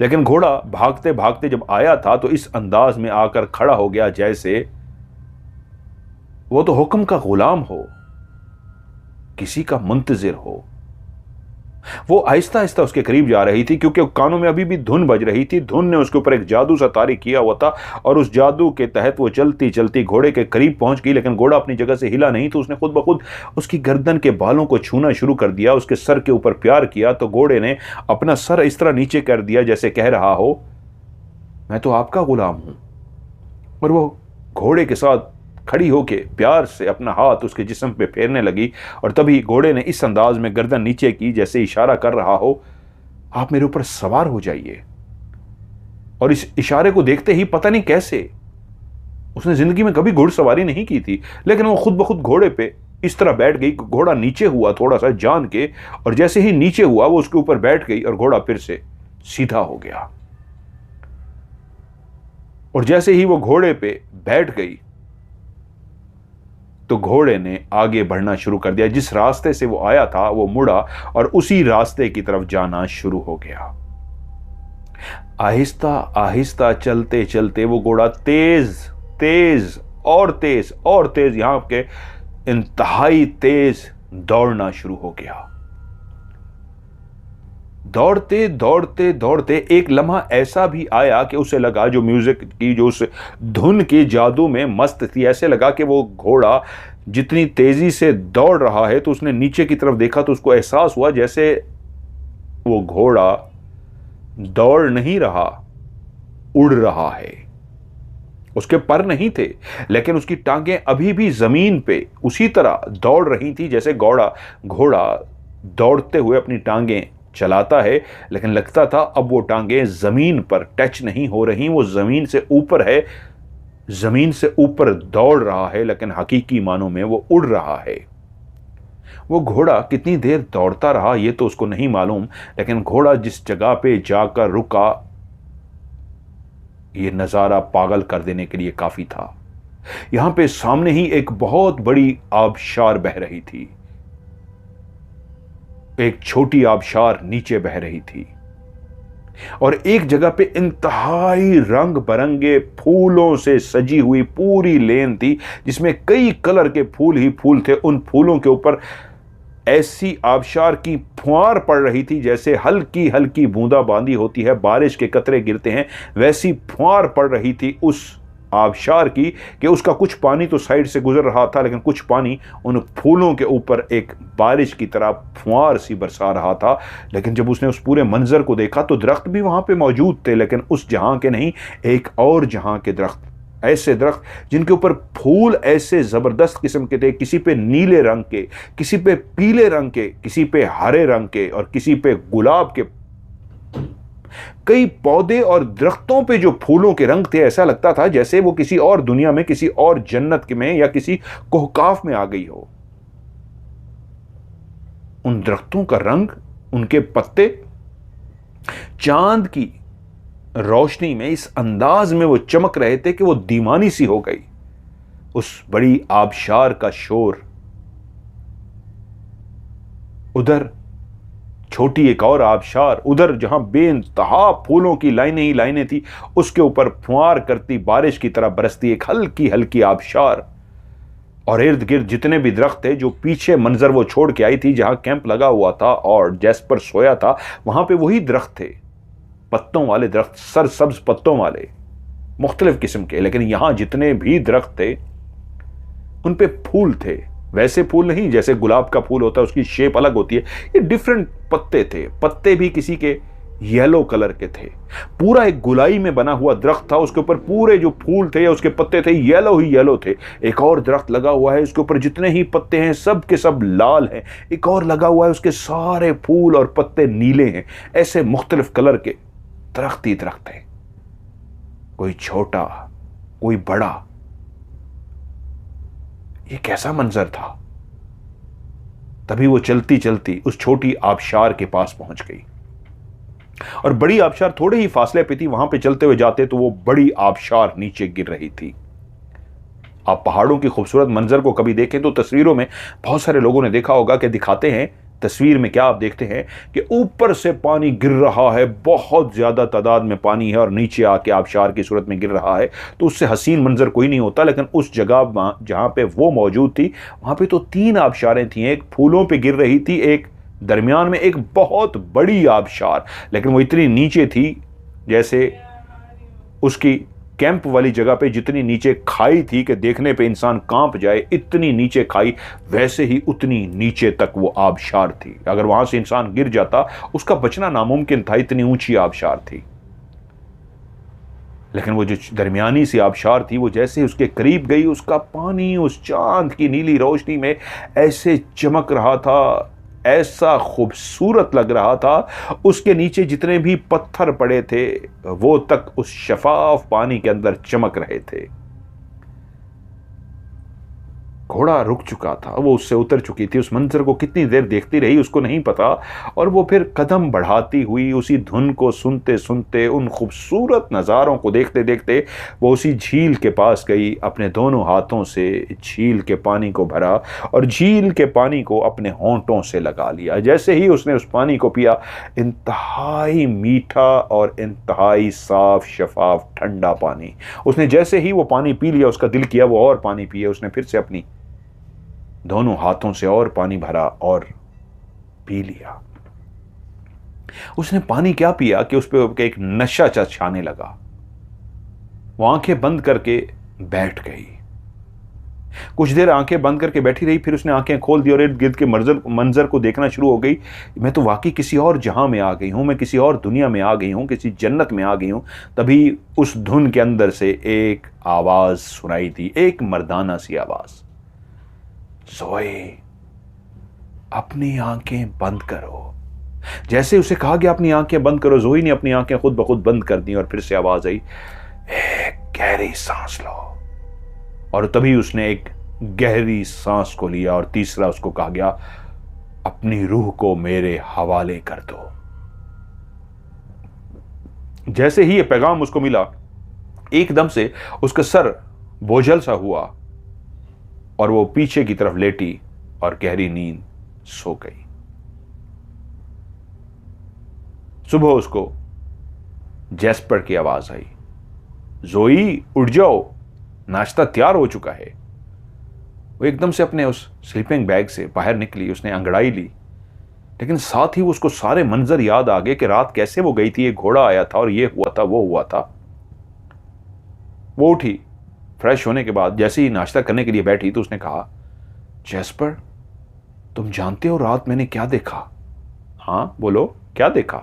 [SPEAKER 1] लेकिन घोड़ा भागते भागते जब आया था तो इस अंदाज में आकर खड़ा हो गया जैसे वो तो हुक्म का गुलाम हो, किसी का मुंतजिर हो। वो आहिस्ता आहिस्ता उसके करीब जा रही थी क्योंकि कानों में अभी भी धुन बज रही थी। धुन ने उसके ऊपर एक जादू सा तारी किया हुआ था और उस जादू के तहत वो चलती चलती घोड़े के करीब पहुंच गई। लेकिन घोड़ा अपनी जगह से हिला नहीं, तो उसने खुद ब खुद उसकी गर्दन के बालों को छूना शुरू कर दिया, उसके सर के ऊपर प्यार किया। तो घोड़े ने अपना सर इस तरह नीचे कर दिया जैसे कह रहा हो, मैं तो आपका गुलाम हूं। और वो घोड़े के साथ खड़ी होके प्यार से अपना हाथ उसके जिस्म पे फेरने लगी। और तभी घोड़े ने इस अंदाज में गर्दन नीचे की जैसे इशारा कर रहा हो, आप मेरे ऊपर सवार हो जाइए। और इस इशारे को देखते ही पता नहीं कैसे, उसने जिंदगी में कभी घुड़सवारी नहीं की थी, लेकिन वो खुद ब खुद घोड़े पे इस तरह बैठ गई। घोड़ा नीचे हुआ थोड़ा सा जान के, और जैसे ही नीचे हुआ वो उसके ऊपर बैठ गई और घोड़ा फिर से सीधा हो गया। और जैसे ही वो घोड़े पे बैठ गई तो घोड़े ने आगे बढ़ना शुरू कर दिया। जिस रास्ते से वो आया था वो मुड़ा और उसी रास्ते की तरफ जाना शुरू हो गया। आहिस्ता आहिस्ता चलते चलते वो घोड़ा तेज तेज और तेज और तेज, यहां के इंतहाई तेज दौड़ना शुरू हो गया। दौड़ते दौड़ते दौड़ते एक लम्हा ऐसा भी आया कि उसे लगा, जो म्यूजिक की जो उस धुन के जादू में मस्त थी, ऐसे लगा कि वो घोड़ा जितनी तेजी से दौड़ रहा है, तो उसने नीचे की तरफ देखा तो उसको एहसास हुआ जैसे वो घोड़ा दौड़ नहीं रहा, उड़ रहा है। उसके पर नहीं थे, लेकिन उसकी टांगें अभी भी जमीन पे उसी तरह दौड़ रही थी जैसे घोड़ा दौड़ते हुए अपनी टांगें चलाता है। लेकिन लगता था अब वो टांगें जमीन पर टच नहीं हो रही, वो जमीन से ऊपर है, जमीन से ऊपर दौड़ रहा है, लेकिन हकीकी मानों में वो उड़ रहा है। वो घोड़ा कितनी देर दौड़ता रहा ये तो उसको नहीं मालूम, लेकिन घोड़ा जिस जगह पे जाकर रुका ये नजारा पागल कर देने के लिए काफी था। यहां पे सामने ही एक बहुत बड़ी आबशार बह रही थी। एक छोटी आबशार नीचे बह रही थी और एक जगह पे इंतहाई रंग बिरंगे फूलों से सजी हुई पूरी लेन थी, जिसमें कई कलर के फूल ही फूल थे। उन फूलों के ऊपर ऐसी आबशार की फुहार पड़ रही थी जैसे हल्की हल्की बूंदाबांदी होती है, बारिश के कतरे गिरते हैं, वैसी फुहार पड़ रही थी उस आबशार की कि उसका कुछ पानी तो साइड से गुजर रहा था, लेकिन कुछ पानी उन फूलों के ऊपर एक बारिश की तरह फुहार सी बरसा रहा था। लेकिन जब उसने उस पूरे मंजर को देखा तो दरख्त भी वहां पे मौजूद थे, लेकिन उस जहां के नहीं, एक और जहां के दरख्त, ऐसे दरख्त जिनके ऊपर फूल ऐसे जबरदस्त किस्म के थे, किसी पे नीले रंग के, किसी पे पीले रंग के, किसी पे हरे रंग के और किसी पे गुलाब के। कई पौधे और दरख्तों पे जो फूलों के रंग थे, ऐसा लगता था जैसे वो किसी और दुनिया में, किसी और जन्नत में या किसी कोहकाफ में आ गई हो। उन दरख्तों का रंग, उनके पत्ते चांद की रोशनी में इस अंदाज में वो चमक रहे थे कि वो दीवानी सी हो गई। उस बड़ी आबशार का शोर, उधर छोटी एक और आबशार, उधर जहां बेइंतहा फूलों की लाइनें ही लाइनें थी, उसके ऊपर फुहार करती बारिश की तरह बरसती एक हल्की हल्की आबशार। और इर्द गिर्द जितने भी दरख्त थे, जो पीछे मंजर वो छोड़ के आई थी जहां कैंप लगा हुआ था और जैस्पर सोया था, वहां पे वही दरख्त थे, पत्तों वाले दरख्त, सरसब्ज पत्तों वाले, मुख्तलिफ किस्म के। लेकिन यहां जितने भी दरख्त थे उन पे फूल थे, वैसे फूल नहीं जैसे गुलाब का फूल होता है, उसकी शेप अलग होती है, ये डिफरेंट पत्ते थे। पत्ते भी किसी के येलो कलर के थे। पूरा एक गुलाई में बना हुआ दरख्त था, उसके ऊपर पूरे जो फूल थे या उसके पत्ते थे येलो ही येलो थे। एक और दरख्त लगा हुआ है, उसके ऊपर जितने ही पत्ते हैं सब के सब लाल हैं। एक और लगा हुआ है, उसके सारे फूल और पत्ते नीले हैं। ऐसे मुख्तलिफ कलर के दरख्त ही दरख्त है, कोई छोटा कोई बड़ा। ये कैसा मंजर था। तभी वो चलती चलती उस छोटी आबशार के पास पहुंच गई। और बड़ी आबशार थोड़े ही फासले पे थी, वहां पे चलते हुए जाते तो वो बड़ी आबशार नीचे गिर रही थी। आप पहाड़ों की खूबसूरत मंजर को कभी देखें तो तस्वीरों में बहुत सारे लोगों ने देखा होगा कि दिखाते हैं, तस्वीर में क्या आप देखते हैं कि ऊपर से पानी गिर रहा है, बहुत ज्यादा तादाद में पानी है और नीचे आके आबशार की सूरत में गिर रहा है। तो उससे हसीन मंजर कोई नहीं होता, लेकिन उस जगह जहां पे वो मौजूद थी वहां पे तो 3 आबशारें थी। एक फूलों पे गिर रही थी, एक दरमियान में एक बहुत बड़ी आबशार, लेकिन वो इतनी नीचे थी जैसे उसकी कैंप वाली जगह पे जितनी नीचे खाई थी कि देखने पे इंसान कांप जाए, इतनी नीचे खाई, वैसे ही उतनी नीचे तक वो आबशार थी। अगर वहां से इंसान गिर जाता उसका बचना नामुमकिन था, इतनी ऊंची आबशार थी। लेकिन वो जो दरमियानी सी आबशार थी, वो जैसे उसके करीब गई, उसका पानी उस चांद की नीली रोशनी में ऐसे चमक रहा था, ऐसा खूबसूरत लग रहा था। उसके नीचे जितने भी पत्थर पड़े थे वो तक उस शफाफ पानी के अंदर चमक रहे थे। घोड़ा रुक चुका था, वो उससे उतर चुकी थी। उस मंजर को कितनी देर देखती रही उसको नहीं पता, और वो फिर कदम बढ़ाती हुई उसी धुन को सुनते सुनते, उन खूबसूरत नज़ारों को देखते देखते वो उसी झील के पास गई। अपने दोनों हाथों से झील के पानी को भरा और झील के पानी को अपने होंठों से लगा लिया। जैसे ही उसने उस पानी को पिया, इंतहाई मीठा और इंतहाई साफ शफाफ ठंडा पानी। उसने जैसे ही वो पानी पी लिया, उसका दिल किया वो और पानी पिए। उसने फिर से अपनी दोनों हाथों से और पानी भरा और पी लिया। उसने पानी क्या पिया कि उस पे एक नशा छाने लगा। वो आंखें बंद करके बैठ गई। कुछ देर आंखें बंद करके बैठी रही, फिर उसने आंखें खोल दी और इर्द गिर्द के मंजर को देखना शुरू हो गई। मैं तो वाकई किसी और जहां में आ गई हूं, मैं किसी और दुनिया में आ गई हूं, किसी जन्नत में आ गई हूं। तभी उस धुन के अंदर से एक आवाज सुनाई दी, एक मर्दाना सी आवाज, ज़ोई अपनी आंखें बंद करो। जैसे उसे कहा गया अपनी आंखें बंद करो, ज़ोई ने अपनी आंखें खुद ब खुद बंद कर दी और फिर से आवाज आई, एक गहरी सांस लो। और तभी उसने एक गहरी सांस को लिया और तीसरा उसको कहा गया, अपनी रूह को मेरे हवाले कर दो। जैसे ही यह पैगाम उसको मिला, एकदम से उसका सर बोझल सा हुआ और वो पीछे की तरफ लेटी और गहरी नींद सो गई। सुबह उसको जैस्पर की आवाज आई, ज़ोई उठ जाओ, नाश्ता तैयार हो चुका है। वो एकदम से अपने उस स्लीपिंग बैग से बाहर निकली, उसने अंगड़ाई ली, लेकिन साथ ही उसको सारे मंजर याद आ गए कि रात कैसे वो गई थी, एक घोड़ा आया था और ये हुआ था, वो हुआ था। वो उठी, फ्रेश होने के बाद जैसे ही नाश्ता करने के लिए बैठी तो उसने कहा, जैस्पर तुम जानते हो रात मैंने क्या देखा? हाँ बोलो, क्या देखा?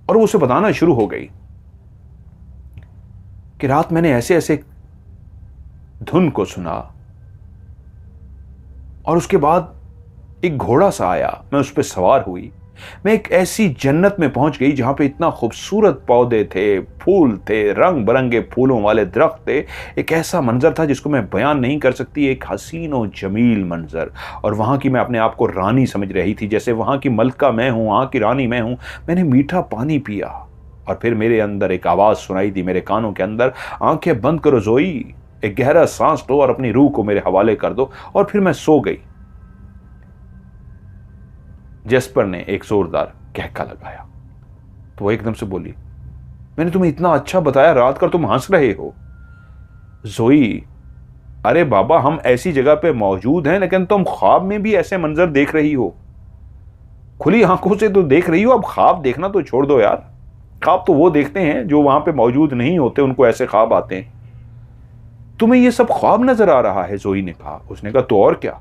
[SPEAKER 1] और वो उसे बताना शुरू हो गई कि रात मैंने ऐसे ऐसे धुन को सुना और उसके बाद एक घोड़ा सा आया, मैं उस पर सवार हुई, मैं एक ऐसी जन्नत में पहुंच गई जहां पे इतना खूबसूरत पौधे थे, फूल थे, रंग बिरंगे फूलों वाले दरख्त थे। एक ऐसा मंजर था जिसको मैं बयान नहीं कर सकती, एक हसीन और जमील मंजर। और वहां की मैं अपने आप को रानी समझ रही थी, जैसे वहां की मलका मैं हूं, वहां की रानी मैं हूं। मैंने मीठा पानी पिया और फिर मेरे अंदर एक आवाज सुनाई दी, मेरे कानों के अंदर, आंखें बंद करो ज़ोई, एक गहरा सांस लो और अपनी रूह को मेरे हवाले कर दो। और फिर मैं सो गई। जैस्पर ने एक जोरदार कहका लगाया तो वो एकदम से बोली, मैंने तुम्हें इतना अच्छा बताया, रात कर तुम हंस रहे हो। ज़ोई, अरे बाबा हम ऐसी जगह पे मौजूद हैं, लेकिन तुम ख्वाब में भी ऐसे मंजर देख रही हो, खुली आंखों से तो देख रही हो। अब ख्वाब देखना तो छोड़ दो यार, ख्वाब तो वो देखते हैं जो वहां पे मौजूद नहीं होते, उनको ऐसे ख्वाब आते हैं। तुम्हें ये सब ख्वाब नजर आ रहा है? ज़ोई ने कहा। उसने कहा तो और क्या,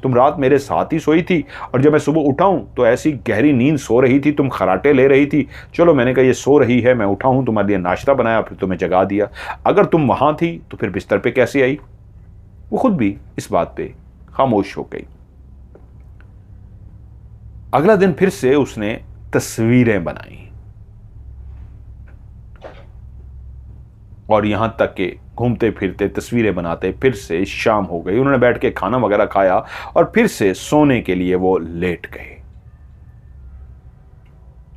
[SPEAKER 1] तुम रात मेरे साथ ही सोई थी और जब मैं सुबह उठा हूं तो ऐसी गहरी नींद सो रही थी, तुम खराटे ले रही थी। चलो मैंने कहा ये सो रही है, मैं उठा हूं, तुम्हारे लिए नाश्ता बनाया, फिर तुम्हें जगा दिया। अगर तुम वहां थी तो फिर बिस्तर पे कैसे आई? वो खुद भी इस बात पे खामोश हो गई। अगला दिन फिर से उसने तस्वीरें बनाई और यहां तक कि घूमते फिरते तस्वीरें बनाते। फिर से शाम हो गई, उन्होंने बैठ के खाना वगैरह खाया और फिर से सोने के लिए वो लेट गए।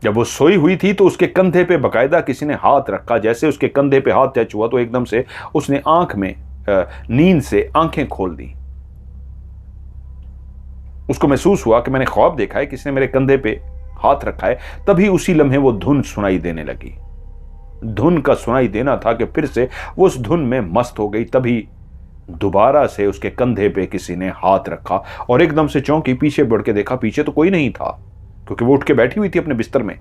[SPEAKER 1] जब वो सोई हुई थी तो उसके कंधे पे बकायदा किसी ने हाथ रखा। जैसे उसके कंधे पे हाथ टच हुआ तो एकदम से उसने आंख में नींद से आंखें खोल दी। उसको महसूस हुआ कि मैंने ख्वाब देखा है, किसी ने मेरे कंधे पे हाथ रखा है। तभी उसी लम्हे वो धुन सुनाई देने लगी। धुन का सुनाई देना था कि फिर से वो उस धुन में मस्त हो गई। तभी दोबारा से उसके कंधे पे किसी ने हाथ रखा और एकदम से चौंकी, पीछे बढ़ के देखा, पीछे तो कोई नहीं था क्योंकि वो उठ के बैठी हुई थी अपने बिस्तर में।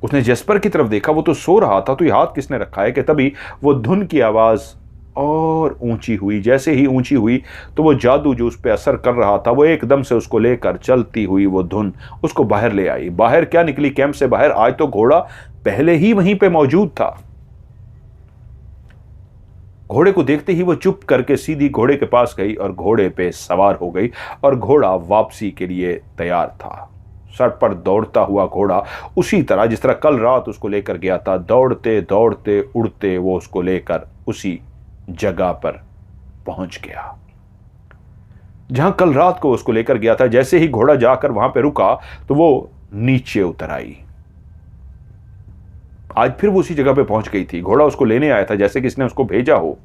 [SPEAKER 1] उसने जैस्पर की तरफ देखा, वो तो सो रहा था, तो ये हाथ किसने रखा है। कि तभी वो धुन की आवाज और ऊंची हुई। जैसे ही ऊंची हुई तो वो जादू जो उस पर असर कर रहा था वो एकदम से उसको लेकर चलती हुई वो धुन उसको बाहर ले आई। बाहर क्या निकली कैंप से बाहर, आज तो घोड़ा पहले ही वहीं पे मौजूद था। घोड़े को देखते ही वो चुप करके सीधी घोड़े के पास गई और घोड़े पे सवार हो गई और घोड़ा वापसी के लिए तैयार था। सर पर दौड़ता हुआ घोड़ा उसी तरह जिस तरह कल रात उसको लेकर गया था, दौड़ते दौड़ते उड़ते वो उसको लेकर उसी जगह पर पहुंच गया जहां कल रात को उसको लेकर गया था। जैसे ही घोड़ा जाकर वहां पे रुका तो वो नीचे उतर आई। आज फिर वो उसी जगह पे पहुंच गई थी। घोड़ा उसको लेने आया था जैसे किसने उसको भेजा हो।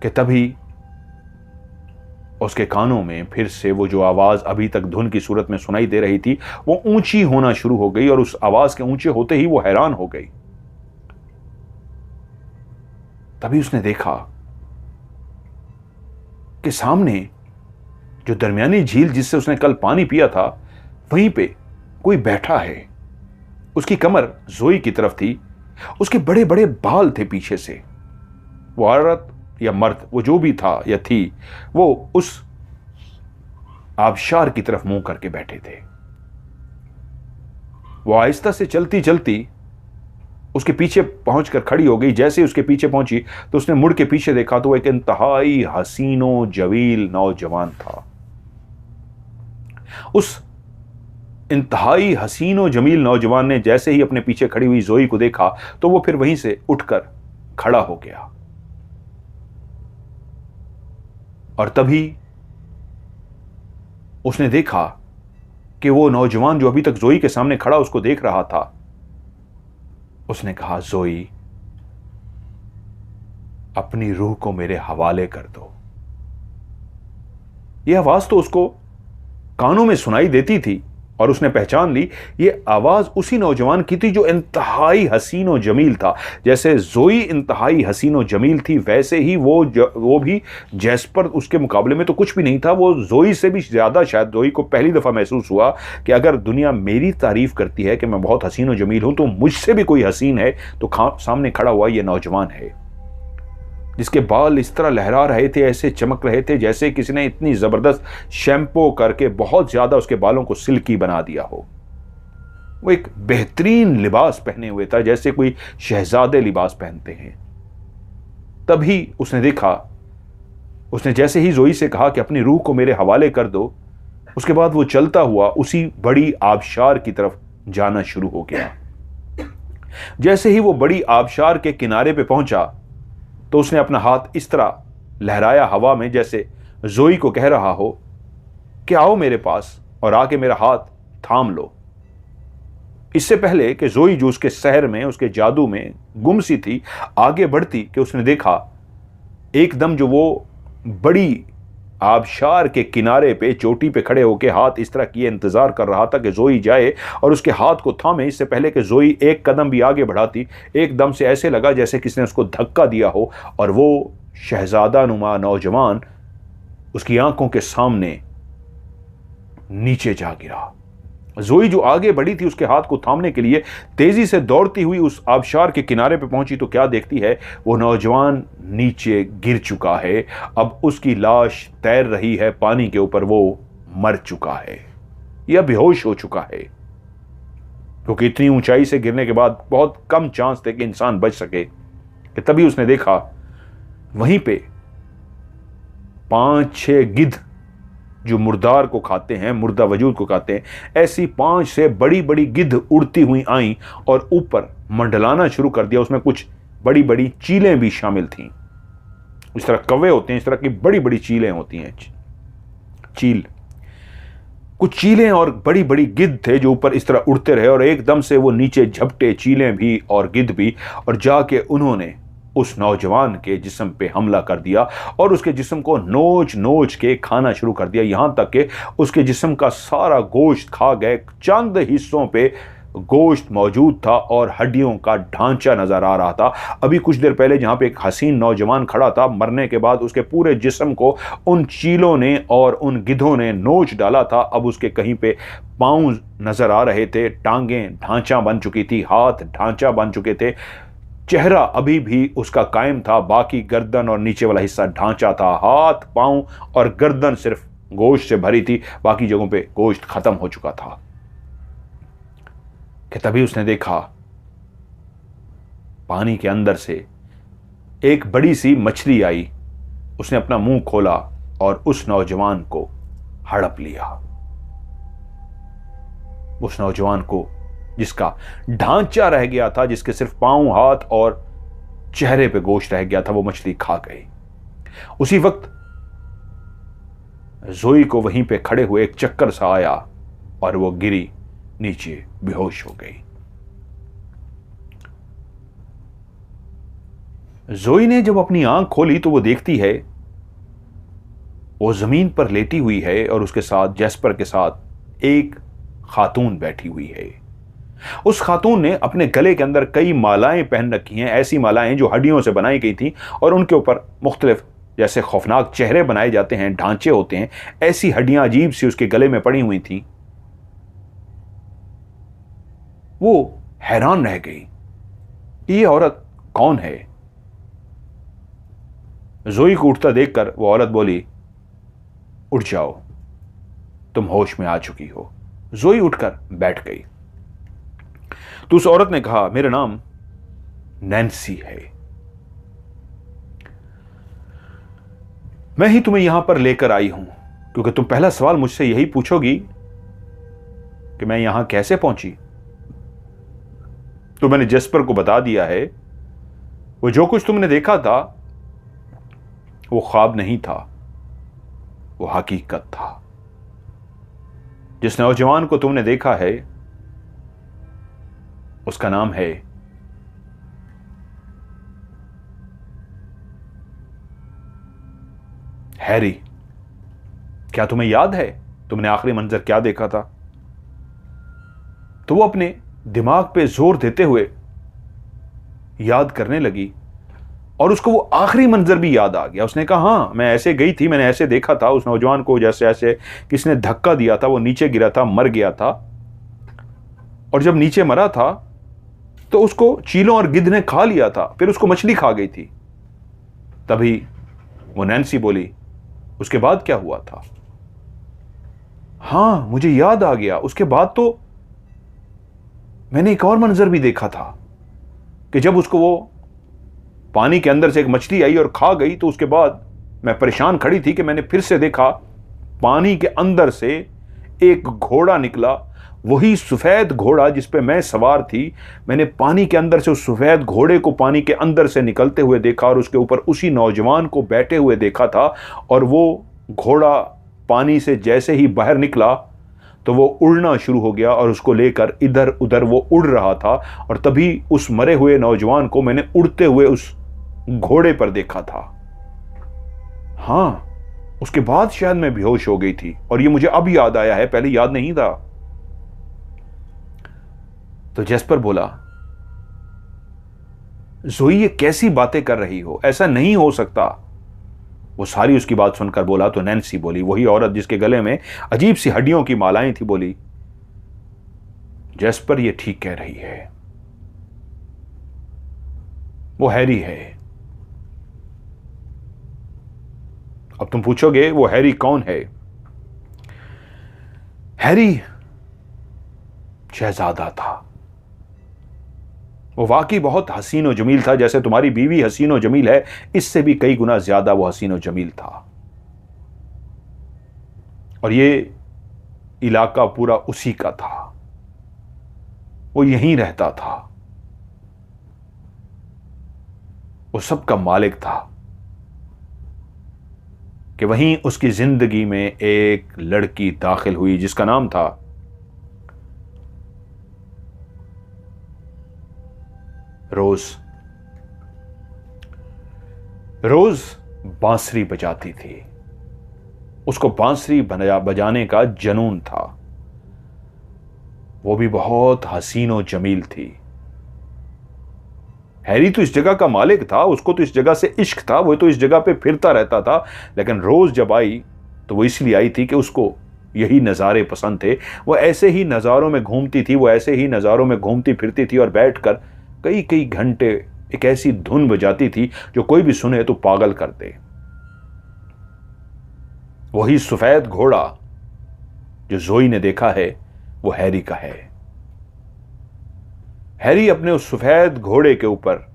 [SPEAKER 1] कि तभी उसके कानों में फिर से वो जो आवाज अभी तक धुन की सूरत में सुनाई दे रही थी वो ऊंची होना शुरू हो गई और उस आवाज के ऊंचे होते ही वो हैरान हो गई। तभी उसने देखा कि सामने जो दरमियानी झील जिससे उसने कल पानी पिया था वहीं पे कोई बैठा है। उसकी कमर जोई की तरफ थी, उसके बड़े बड़े बाल थे पीछे से। वो औरत या मर्द वो जो भी था या थी वो उस आबशार की तरफ मुंह करके बैठे थे। वो आहिस्ता से चलती चलती उसके पीछे पहुंचकर खड़ी हो गई। जैसे उसके पीछे पहुंची तो उसने मुड़ के पीछे देखा तो वो एक इंतहाई हसीनो जवील नौजवान था। उस इंतहाई हसीनो जमील नौजवान ने जैसे ही अपने पीछे खड़ी हुई जोई को देखा तो वो फिर वहीं से उठकर खड़ा हो गया। और तभी उसने देखा कि वो नौजवान जो अभी तक जोई के सामने खड़ा उसको देख रहा था, उसने कहा, जोई अपनी रूह को मेरे हवाले कर दो। यह आवाज तो उसको कानों में सुनाई देती थी और उसने पहचान ली ये आवाज उसी नौजवान की थी जो इंतहाई हसीनो जमील था। जैसे जोई इंतहाई हसीनो जमील थी वैसे ही वो भी जैस्पर उसके मुकाबले में तो कुछ भी नहीं था। वो जोई से भी ज्यादा, शायद जोई को पहली दफा महसूस हुआ कि अगर दुनिया मेरी तारीफ करती है कि मैं बहुत हसीनो जमील हूं तो मुझसे भी कोई हसीन है तो सामने खड़ा हुआ ये नौजवान है जिसके बाल इस तरह लहरा रहे थे, ऐसे चमक रहे थे जैसे किसी ने इतनी जबरदस्त शैम्पू करके बहुत ज्यादा उसके बालों को सिल्की बना दिया हो। वो एक बेहतरीन लिबास पहने हुए था जैसे कोई शहजादे लिबास पहनते हैं। तभी उसने देखा, उसने जैसे ही जोई से कहा कि अपनी रूह को मेरे हवाले कर दो, उसके बाद वो चलता हुआ उसी बड़ी आबशार की तरफ जाना शुरू हो गया। जैसे ही वो बड़ी आबशार के किनारे पे पहुंचा तो उसने अपना हाथ इस तरह लहराया हवा में जैसे जोई को कह रहा हो कि आओ मेरे पास और आके मेरा हाथ थाम लो। इससे पहले कि जोई जो उसके शहर में उसके जादू में गुम सी थी आगे बढ़ती कि उसने देखा एकदम जो वो बड़ी आबशार के किनारे पे चोटी पे खड़े होकर हाथ इस तरह किए इंतजार कर रहा था कि जोई जाए और उसके हाथ को थामे। इससे पहले कि जोई एक कदम भी आगे बढ़ाती एकदम से ऐसे लगा जैसे किसी ने उसको धक्का दिया हो और वो शहजादा नुमा नौजवान उसकी आंखों के सामने नीचे जा गिरा। जोई जो आगे बढ़ी थी उसके हाथ को थामने के लिए तेजी से दौड़ती हुई उस आबशार के किनारे पे पहुंची तो क्या देखती है वो नौजवान नीचे गिर चुका है। अब उसकी लाश तैर रही है पानी के ऊपर, वो मर चुका है या बेहोश हो चुका है क्योंकि इतनी ऊंचाई से गिरने के बाद बहुत कम चांस थे कि इंसान बच सके। कि तभी उसने देखा वहीं पे 5-6 गिद्ध जो मुर्दार को खाते हैं, मुर्दा वजूद को खाते हैं, ऐसी 5 से बड़ी बड़ी गिद्ध उड़ती हुई आई और ऊपर मंडलाना शुरू कर दिया। उसमें कुछ बड़ी बड़ी चीलें भी शामिल थीं। इस तरह कौवे होते हैं, इस तरह की बड़ी बड़ी चीलें होती हैं। चील, कुछ चीलें और बड़ी बड़ी गिद्ध थे जो ऊपर इस तरह उड़ते रहे और एकदम से वो नीचे झपटे, चीलें भी और गिद्ध भी, और जाके उन्होंने उस नौजवान के जिस्म पे हमला कर दिया और उसके जिस्म को नोच नोच के खाना शुरू कर दिया, यहां तक कि उसके जिस्म का सारा गोश्त खा गए। चंद हिस्सों पे गोश्त मौजूद था और हड्डियों का ढांचा नजर आ रहा था। अभी कुछ देर पहले जहां पे एक हसीन नौजवान खड़ा था, मरने के बाद उसके पूरे जिस्म को उन चीलों ने और उन गिद्धों ने नोच डाला था। अब उसके कहीं पे पांव नजर आ रहे थे, टांगें ढांचा बन चुकी थी, हाथ ढांचा बन चुके थे, चेहरा अभी भी उसका कायम था, बाकी गर्दन और नीचे वाला हिस्सा ढांचा था। हाथ, पांव और गर्दन सिर्फ गोश्त से भरी थी, बाकी जगहों पे गोश्त खत्म हो चुका था। कि तभी उसने देखा पानी के अंदर से एक बड़ी सी मछली आई। उसने अपना मुंह खोला और उस नौजवान को हड़प लिया। उस नौजवान को जिसका ढांचा रह गया था, जिसके सिर्फ पांव, हाथ और चेहरे पे गोश्त रह गया था, वो मछली खा गई। उसी वक्त जोई को वहीं पे खड़े हुए एक चक्कर सा आया और वो गिरी, नीचे बेहोश हो गई। जोई ने जब अपनी आंख खोली तो वो देखती है वो जमीन पर लेटी हुई है और उसके साथ, जैस्पर के साथ, एक खातून बैठी हुई है। उस खातून ने अपने गले के अंदर कई मालाएं पहन रखी हैं, ऐसी मालाएं जो हड्डियों से बनाई गई थी और उनके ऊपर मुख्तलिफ जैसे खौफनाक चेहरे बनाए जाते हैं, ढांचे होते हैं, ऐसी हड्डियां अजीब सी उसके गले में पड़ी हुई थी। वो हैरान रह गई, ये औरत कौन है? जोई को उठता देखकर वो औरत बोली, उठ जाओ, तुम होश में आ चुकी हो। जोई उठकर बैठ गई। तो उस औरत ने कहा, मेरा नाम नैन्सी है, मैं ही तुम्हें यहां पर लेकर आई हूं क्योंकि तुम पहला सवाल मुझसे यही पूछोगी कि मैं यहां कैसे पहुंची। तो मैंने जैस्पर को बता दिया है, वो जो कुछ तुमने देखा था वो ख्वाब नहीं था, वो हकीकत था। जिस नौजवान को तुमने देखा है उसका नाम है हैरी। क्या तुम्हें याद है तुमने आखिरी मंजर क्या देखा था? तो वो अपने दिमाग पे जोर देते हुए याद करने लगी और उसको वो आखिरी मंजर भी याद आ गया। उसने कहा, हाँ मैं ऐसे गई थी, मैंने ऐसे देखा था उस नौजवान को, जैसे ऐसे किसने धक्का दिया था, वो नीचे गिरा था, मर गया था, और जब नीचे मरा था तो उसको चीलों और गिद्ध ने खा लिया था, फिर उसको मछली खा गई थी। तभी वो नैन्सी बोली, उसके बाद क्या हुआ था? हाँ मुझे याद आ गया, उसके बाद तो मैंने एक और मंजर भी देखा था कि जब उसको वो पानी के अंदर से एक मछली आई और खा गई, तो उसके बाद मैं परेशान खड़ी थी कि मैंने फिर से देखा पानी के अंदर से एक घोड़ा निकला, वही सफेद घोड़ा जिस पे मैं सवार थी। मैंने पानी के अंदर से उस सफेद घोड़े को पानी के अंदर से निकलते हुए देखा और उसके ऊपर उसी नौजवान को बैठे हुए देखा था। और वो घोड़ा पानी से जैसे ही बाहर निकला तो वो उड़ना शुरू हो गया और उसको लेकर इधर उधर वो उड़ रहा था। और तभी उस मरे हुए नौजवान को मैंने उड़ते हुए उस घोड़े पर देखा था। हाँ, उसके बाद शायद मैं बेहोश हो गई थी और ये मुझे अब याद आया है, पहले याद नहीं था। तो जैस्पर बोला, जोई ये कैसी बातें कर रही हो, ऐसा नहीं हो सकता। वो सारी उसकी बात सुनकर बोला तो नैन्सी बोली, वही औरत जिसके गले में अजीब सी हड्डियों की मालाएं थी, बोली, जैस्पर ये ठीक कह रही है, वो हैरी है। अब तुम पूछोगे वो हैरी कौन है? हैरी शहजादा था। वो वाकई बहुत हसीन और जमील था, जैसे तुम्हारी बीवी हसीन और जमील है, इससे भी कई गुना ज्यादा वो हसीन और जमील था। और ये इलाका पूरा उसी का था, वो यहीं रहता था। वो सब का मालिक था कि वहीं उसकी जिंदगी में एक लड़की दाखिल हुई जिसका नाम था रोज। रोज बांसुरी बजाती थी, उसको बांसुरी बजाने का जुनून था। वो भी बहुत हसीनो जमील थी। हैरी तो इस जगह का मालिक था, उसको तो इस जगह से इश्क था, वो तो इस जगह पे फिरता रहता था। लेकिन रोज जब आई तो वो इसलिए आई थी कि उसको यही नज़ारे पसंद थे। वो ऐसे ही नज़ारों में घूमती थी, वो ऐसे ही नज़ारों में घूमती फिरती थी और बैठकर कई कई घंटे एक ऐसी धुन बजाती थी जो कोई भी सुने तो पागल कर दे। वही सफेद घोड़ा जो जोई ने देखा है वो हैरी का है। हैरी अपने उस सफेद घोड़े के ऊपर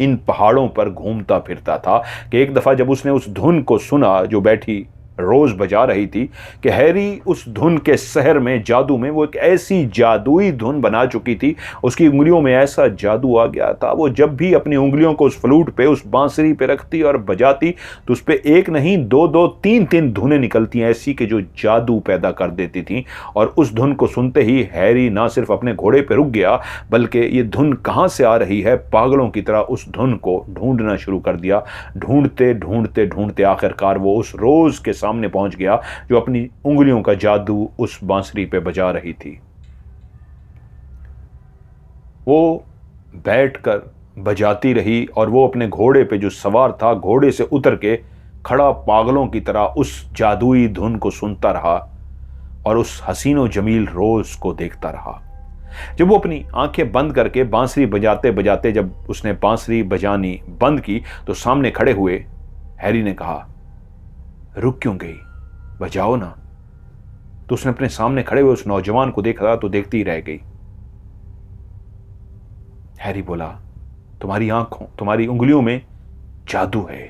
[SPEAKER 1] इन पहाड़ों पर घूमता फिरता था कि एक दफा जब उसने उस धुन को सुना जो बैठी रोज बजा रही थी, कि हैरी उस धुन के सहर में, जादू में, वो एक ऐसी जादुई धुन बना चुकी थी, उसकी उंगलियों में ऐसा जादू आ गया था। वो जब भी अपनी उंगलियों को उस फ्लूट पे, उस बांसुरी पे रखती और बजाती तो उस पे एक नहीं, दो दो तीन तीन धुनें निकलती हैं ऐसी कि जो जादू पैदा कर देती थी। और उस धुन को सुनते ही हैरी ना सिर्फ अपने घोड़े पे रुक गया, बल्कि ये धुन कहाँ से आ रही है, पागलों की तरह उस धुन को ढूंढना शुरू कर दिया। ढूंढते ढूंढते ढूंढते आखिरकार वो उस रोज के सामने पहुंच गया जो अपनी उंगलियों का जादू उस बांसुरी पे बजा रही थी। वो बैठकर बजाती रही और वो अपने घोड़े पे जो सवार था, घोड़े से उतर के खड़ा पागलों की तरह उस जादुई धुन को सुनता रहा और उस हसीनो जमील रोज को देखता रहा। जब वो अपनी आंखें बंद करके बांसुरी बजाते बजाते जब उसने बांसुरी बजानी बंद की तो सामने खड़े हुए हैरी ने कहा, रुक क्यों गई, बजाओ ना। तो उसने अपने सामने खड़े हुए उस नौजवान को देखा तो देखती ही रह गई। हैरी बोला, तुम्हारी आंखों, तुम्हारी उंगलियों में जादू है,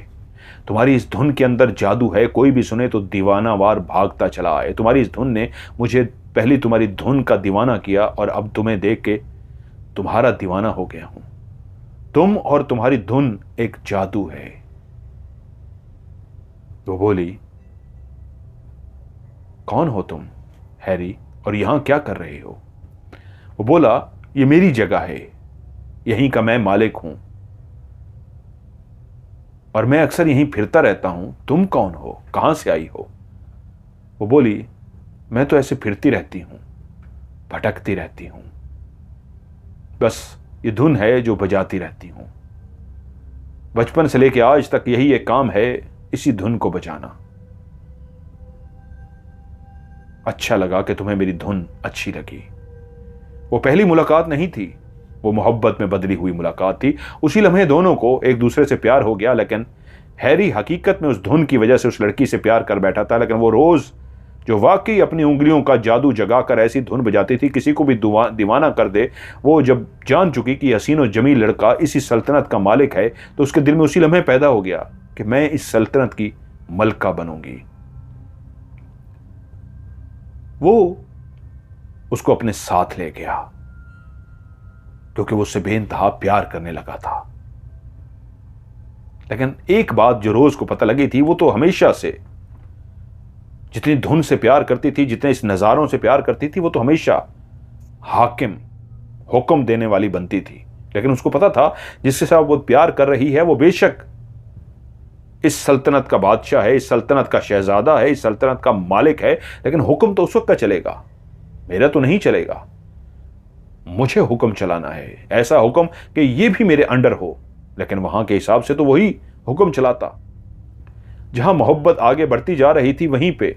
[SPEAKER 1] तुम्हारी इस धुन के अंदर जादू है, कोई भी सुने तो दीवानावार भागता चला आए। तुम्हारी इस धुन ने मुझे पहले तुम्हारी धुन का दीवाना किया और अब तुम्हें देख के तुम्हारा दीवाना हो गया हूं। तुम और तुम्हारी धुन एक जादू है। वो बोली, कौन हो तुम हैरी, और यहां क्या कर रहे हो? वो बोला, ये मेरी जगह है, यहीं का मैं मालिक हूं और मैं अक्सर यहीं फिरता रहता हूं। तुम कौन हो, कहां से आई हो? वो बोली, मैं तो ऐसे फिरती रहती हूं, भटकती रहती हूं, बस ये धुन है जो बजाती रहती हूं। बचपन से लेकर आज तक यही एक काम है, इसी धुन को बजाना। अच्छा लगा कि तुम्हें मेरी धुन अच्छी लगी। वो पहली मुलाकात नहीं थी, वो मोहब्बत में बदली हुई मुलाकात थी। उसी लम्हे दोनों को एक दूसरे से प्यार हो गया। लेकिन हैरी हकीकत में उस धुन की वजह से उस लड़की से प्यार कर बैठा था। लेकिन वो रोज जो वाकई अपनी उंगलियों का जादू जगाकर ऐसी धुन बजाती थी किसी को भी दीवाना कर दे, वो जब जान चुकी कि हसीनो जमील लड़का इसी सल्तनत का मालिक है तो उसके दिल में उसी लम्हे पैदा हो गया कि मैं इस सल्तनत की मलका बनूंगी। वो उसको अपने साथ ले गया क्योंकि वो उससे बेइंतहा प्यार करने लगा था। लेकिन एक बात जो रोज को पता लगी थी, वो तो हमेशा से जितनी धुन से प्यार करती थी, जितने इस नजारों से प्यार करती थी, वो तो हमेशा हाकिम, हुक्म देने वाली बनती थी। लेकिन उसको पता था जिसके साथ वो प्यार कर रही है वो बेशक इस सल्तनत का बादशाह है, इस सल्तनत का शहजादा है, इस सल्तनत का मालिक है। लेकिन हुक्म तो उस वक्त का चलेगा, मेरा तो नहीं चलेगा। मुझे हुक्म चलाना है, ऐसा हुक्म कि ये भी मेरे अंडर हो। लेकिन वहां के हिसाब से तो वही हुक्म चलाता। जहां मोहब्बत आगे बढ़ती जा रही थी वहीं पे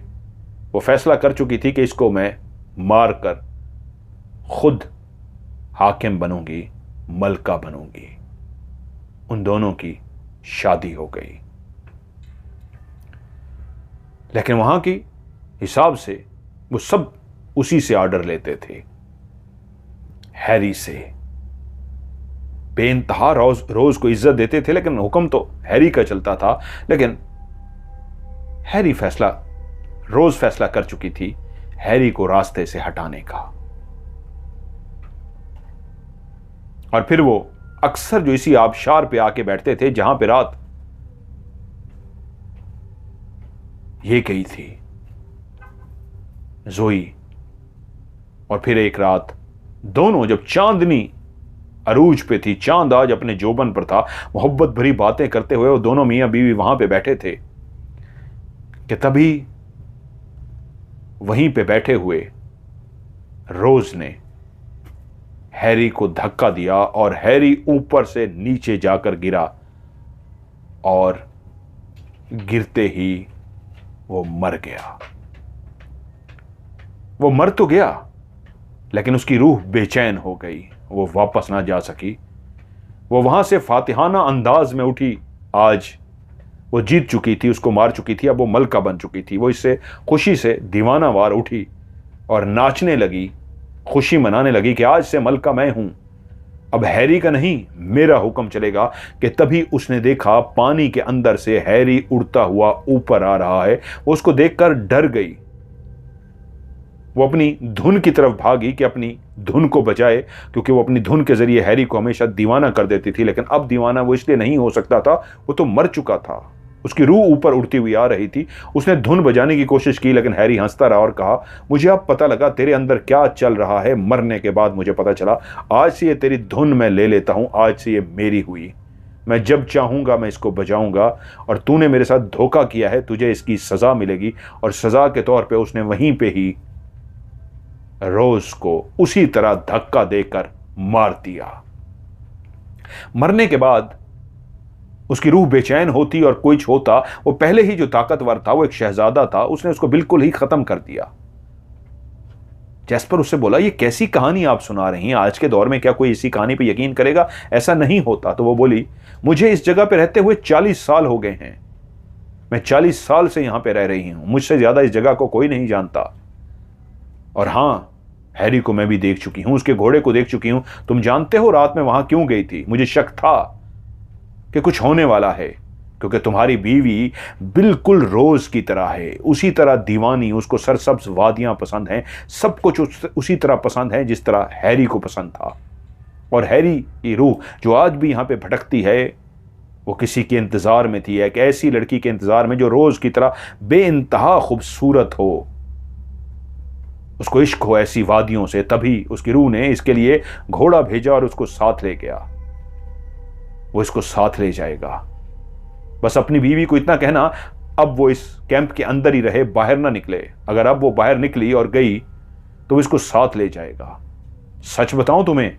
[SPEAKER 1] वो फैसला कर चुकी थी कि इसको मैं मार कर खुद हाकिम बनूंगी, मलका बनूंगी। उन दोनों की शादी हो गई। लेकिन वहां की हिसाब से वो सब उसी से ऑर्डर लेते थे, हैरी से। बेइंतहा रोज को इज्जत देते थे, लेकिन हुक्म तो हैरी का चलता था। लेकिन रोज फैसला कर चुकी थी हैरी को रास्ते से हटाने का। और फिर वो अक्सर जो इसी आबशार पे आके बैठते थे जहां पे रात ये गई थी जोई। और फिर एक रात दोनों जब चांदनी अरूज पे थी, चांद आज अपने जोबन पर था, मोहब्बत भरी बातें करते हुए वो दोनों मियां बीवी वहां पे बैठे थे कि तभी वहीं पे बैठे हुए रोज ने हैरी को धक्का दिया और हैरी ऊपर से नीचे जाकर गिरा और गिरते ही वो मर गया। वो मर तो गया लेकिन उसकी रूह बेचैन हो गई, वो वापस ना जा सकी। वो वहां से फातिहाना अंदाज में उठी। आज वो जीत चुकी थी, उसको मार चुकी थी, अब वो मलका बन चुकी थी। वो इससे खुशी से दीवानावार उठी और नाचने लगी, खुशी मनाने लगी कि आज से मलका मैं हूं, अब हैरी का नहीं मेरा हुक्म चलेगा। कि तभी उसने देखा पानी के अंदर से हैरी उड़ता हुआ ऊपर आ रहा है। वो उसको देखकर डर गई। वो अपनी धुन की तरफ भागी कि अपनी धुन को बचाए, क्योंकि वो अपनी धुन के जरिए हैरी को हमेशा दीवाना कर देती थी। लेकिन अब दीवाना वो इसलिए नहीं हो सकता था, वो तो मर चुका था। उसकी रूह ऊपर उड़ती हुई आ रही थी। उसने धुन बजाने की कोशिश की लेकिन हैरी हंसता रहा और कहा, मुझे अब पता लगा तेरे अंदर क्या चल रहा है। मरने के बाद मुझे पता चला। आज से ये तेरी धुन मैं ले लेता हूं, आज से ये मेरी हुई। मैं जब चाहूंगा मैं इसको बजाऊंगा। और तूने मेरे साथ धोखा किया है, तुझे इसकी सजा मिलेगी। और सजा के तौर पे उसने वहीं पे ही रोज को उसी तरह धक्का देकर मार दिया। मरने के बाद उसकी रूह बेचैन होती और कुछ होता। वो पहले ही जो ताकतवर था, वो एक शहजादा था, उसने उसको बिल्कुल ही खत्म कर दिया। जैस्पर उससे बोला, ये कैसी कहानी आप सुना रही हैं? आज के दौर में क्या कोई इसी कहानी पे यकीन करेगा? ऐसा नहीं होता। तो वो बोली, मुझे इस जगह पे रहते हुए 40 साल हो गए हैं। मैं 40 साल से यहां पे रह रही हूं। मुझसे ज्यादा इस जगह को कोई नहीं जानता। और हां, हैरी को मैं भी देख चुकी हूं, उसके घोड़े को देख चुकी हूं। तुम जानते हो रात में वहां क्यों गई थी? मुझे शक था कि कुछ होने वाला है, क्योंकि तुम्हारी बीवी बिल्कुल रोज की तरह है, उसी तरह दीवानी। उसको सरसब्ज वादियां पसंद हैं, सब कुछ उसी तरह पसंद है जिस तरह हैरी को पसंद था। और हैरी की रूह जो आज भी यहां पे भटकती है, वो किसी के इंतजार में थी, एक ऐसी लड़की के इंतजार में जो रोज की तरह बेइंतहा खूबसूरत हो, उसको इश्क हो ऐसी वादियों से। तभी उसकी रूह ने इसके लिए घोड़ा भेजा और उसको साथ ले गया। वो इसको साथ ले जाएगा। बस अपनी बीवी को इतना कहना, अब वो इस कैंप के अंदर ही रहे, बाहर ना निकले। अगर अब वो बाहर निकली और गई तो वो इसको साथ ले जाएगा। सच बताऊं तुम्हें,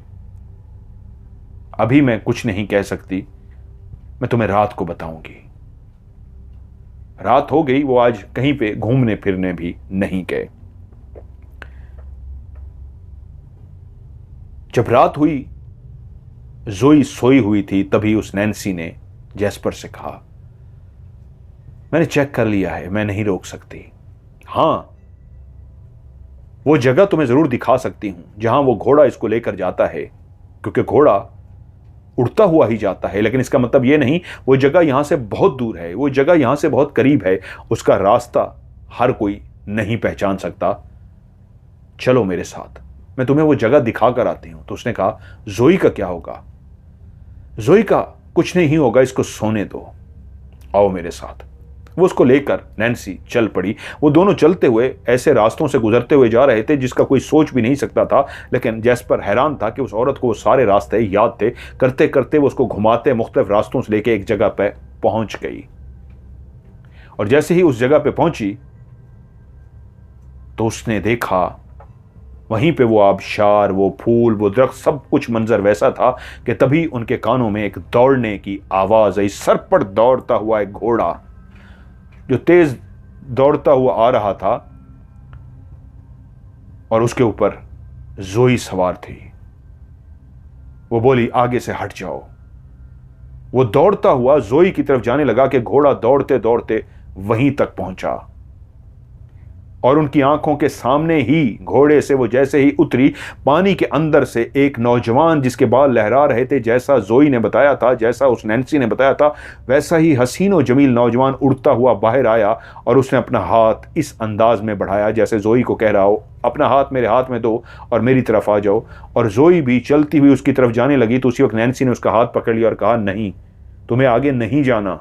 [SPEAKER 1] अभी मैं कुछ नहीं कह सकती, मैं तुम्हें रात को बताऊंगी। रात हो गई, वो आज कहीं पे घूमने फिरने भी नहीं गए। जब रात हुई, जोई सोई हुई थी, तभी उस नैन्सी ने जैस्पर से कहा, मैंने चेक कर लिया है, मैं नहीं रोक सकती। हां, वो जगह तुम्हें जरूर दिखा सकती हूं जहां वो घोड़ा इसको लेकर जाता है, क्योंकि घोड़ा उड़ता हुआ ही जाता है। लेकिन इसका मतलब यह नहीं वो जगह यहां से बहुत दूर है, वो जगह यहां से बहुत करीब है। उसका रास्ता हर कोई नहीं पहचान सकता। चलो मेरे साथ, मैं तुम्हें वो जगह दिखा कर आती हूं। तो उसने कहा, जोई का क्या होगा? जोई का कुछ नहीं होगा, इसको सोने दो, आओ मेरे साथ। वो उसको लेकर नैन्सी चल पड़ी। वो दोनों चलते हुए ऐसे रास्तों से गुजरते हुए जा रहे थे जिसका कोई सोच भी नहीं सकता था। लेकिन जैस्पर हैरान था कि उस औरत को वो सारे रास्ते याद थे। करते करते वो उसको घुमाते मुख्तलिफ रास्तों से लेके एक जगह पे पहुंच गई। और जैसे ही उस जगह पे पहुंची तो उसने देखा वहीं पे वो आबशार, वो फूल, वो दरख्त, सब कुछ मंजर वैसा था कि तभी उनके कानों में एक दौड़ने की आवाज आई। सर पर दौड़ता हुआ एक घोड़ा जो तेज दौड़ता हुआ आ रहा था और उसके ऊपर जोई सवार थी। वो बोली, आगे से हट जाओ। वो दौड़ता हुआ जोई की तरफ जाने लगा कि घोड़ा दौड़ते दौड़ते वहीं तक पहुंचा। और उनकी आंखों के सामने ही घोड़े से वो जैसे ही उतरी, पानी के अंदर से एक नौजवान जिसके बाल लहरा रहे थे, जैसा जोई ने बताया था, जैसा उस नैन्सी ने बताया था, वैसा ही हसीन और जमील नौजवान उड़ता हुआ बाहर आया और उसने अपना हाथ इस अंदाज में बढ़ाया जैसे जोई को कह रहा हो, अपना हाथ मेरे हाथ में दो और मेरी तरफ आ जाओ। और जोई भी चलती हुई उसकी तरफ जाने लगी तो उसी वक्त नैन्सी ने उसका हाथ पकड़ लिया और कहा, नहीं, तुम्हें आगे नहीं जाना,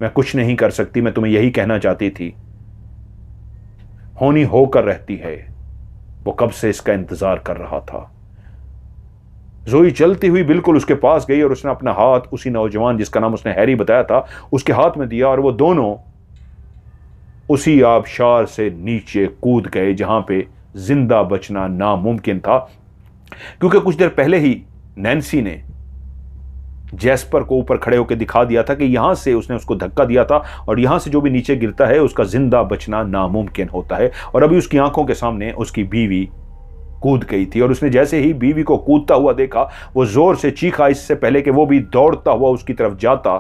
[SPEAKER 1] मैं कुछ नहीं कर सकती, मैं तुम्हें यही कहना चाहती थी, होनी होकर रहती है, वो कब से इसका इंतजार कर रहा था। जोई चलती हुई बिल्कुल उसके पास गई और उसने अपना हाथ उसी नौजवान जिसका नाम उसने हैरी बताया था उसके हाथ में दिया और वो दोनों उसी आबशार से नीचे कूद गए जहां पे जिंदा बचना नामुमकिन था, क्योंकि कुछ देर पहले ही नैन्सी ने जैस्पर को ऊपर खड़े होकर दिखा दिया था कि यहां से उसने उसको धक्का दिया था और यहां से जो भी नीचे गिरता है उसका जिंदा बचना नामुमकिन होता है। और अभी उसकी आंखों के सामने उसकी बीवी कूद गई थी और उसने जैसे ही बीवी को कूदता हुआ देखा वो जोर से चीखा, इससे पहले कि वो भी दौड़ता हुआ उसकी तरफ जाता।